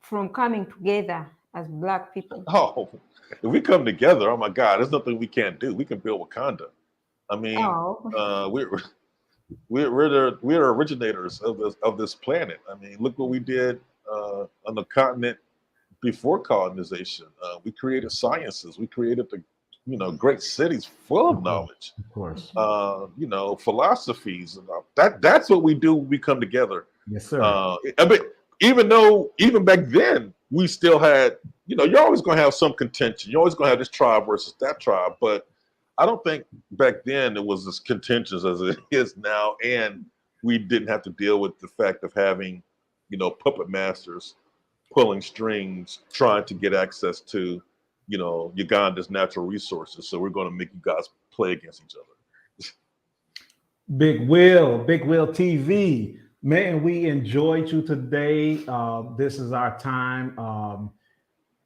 from coming together as Black people? Oh, if we come together, oh my God, there's nothing we can't do. We can build Wakanda. I mean, Oh, we're the originators of this planet. I mean, look what we did on the continent before colonization. We created sciences. We created the great cities full of knowledge. Of course. Philosophies and all. That's what we do when we come together. Yes, sir. I mean, even back then we still had, you're always going to have some contention. You're always going to have this tribe versus that tribe, but I don't think back then it was as contentious as it is now, and we didn't have to deal with the fact of having, puppet masters pulling strings, trying to get access to, Uganda's natural resources. So we're going to make you guys play against each other. Big Will TV. Man, we enjoyed you today. This is our time.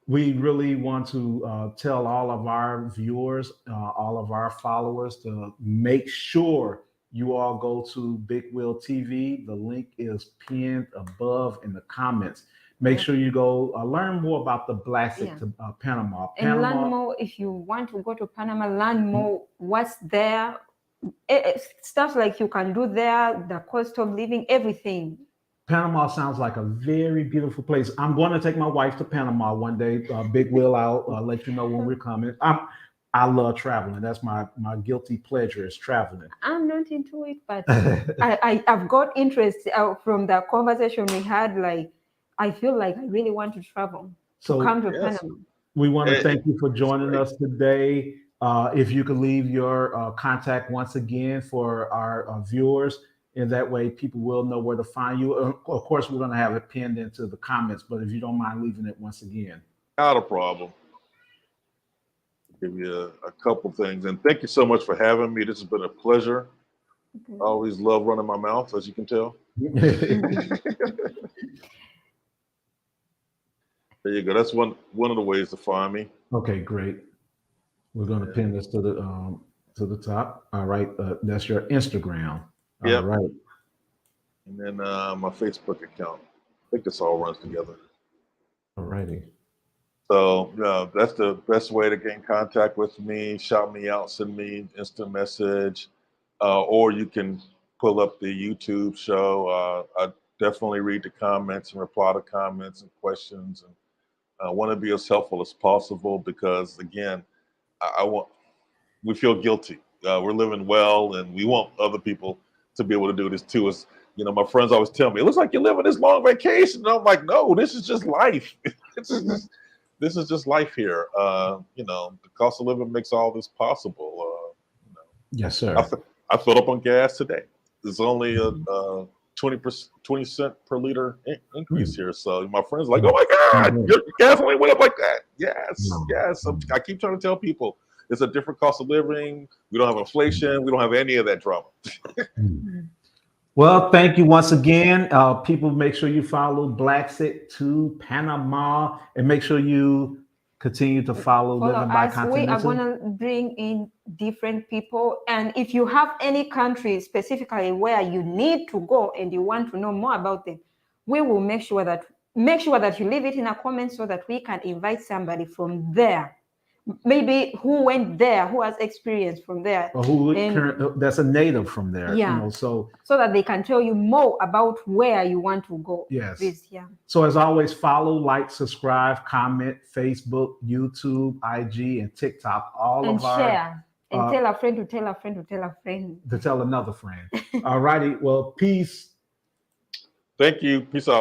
We really want to tell all of our viewers, all of our followers to make sure you all go to Big Will TV. The link is pinned above in the comments. Make sure you go learn more about the Blaxit to Panama. And learn more if you want to go to Panama, learn more what's there. Stuff like you can do there, the cost of living, everything. Panama sounds like a very beautiful place. I'm going to take my wife to Panama one day. Big Will, I'll let you know when we're coming. I love traveling. That's my guilty pleasure is traveling. I'm not into it, but I've got interest from the conversation we had. Like, I feel like I really want to travel. So come to Panama. We want to thank you for joining us today. If you could leave your contact once again for our viewers, and that way people will know where to find you. Of course, we're going to have it pinned into the comments, but if you don't mind leaving it once again. Not a problem. Give you a couple things. And thank you so much for having me. This has been a pleasure. I always love running my mouth, as you can tell. There you go. That's one of the ways to find me. Okay, great. We're going to pin this to the top. All right, that's your Instagram. Yep. All right. And then my Facebook account. I think this all runs together. All righty. So that's the best way to get in contact with me. Shout me out, send me instant message, or you can pull up the YouTube show. I definitely read the comments and reply to comments and questions, and I want to be as helpful as possible because, again, we feel guilty. We're living well, and we want other people to be able to do this too. As you know, my friends always tell me, "It looks like you're living this long vacation." And I'm like, "No, this is just life. This is just life here." You know, the cost of living makes all this possible. You know, Yes, sir. I filled up on gas today. There's only a 20 cent per liter increase here. So my friends are like, "Oh my God, your gas only went up like that." Yes, yes. I keep trying to tell people it's a different cost of living. We don't have inflation. We don't have any of that drama. Well, thank you once again. People, make sure you follow Blaxit to Panama, and make sure you continue to follow Living by us. Continental. We are going to bring in different people. And if you have any country specifically where you need to go and you want to know more about them, we will make sure that you leave it in a comment so that we can invite somebody from there. Maybe who went there, who has experience from there, or that's a native from there. Yeah. You know, so that they can tell you more about where you want to go. Yes. Yeah. So as always, follow, like, subscribe, comment, Facebook, YouTube, IG, and TikTok. And share. And tell a friend to tell a friend to tell a friend. To tell another friend. All righty. Well, peace. Thank you. Peace out.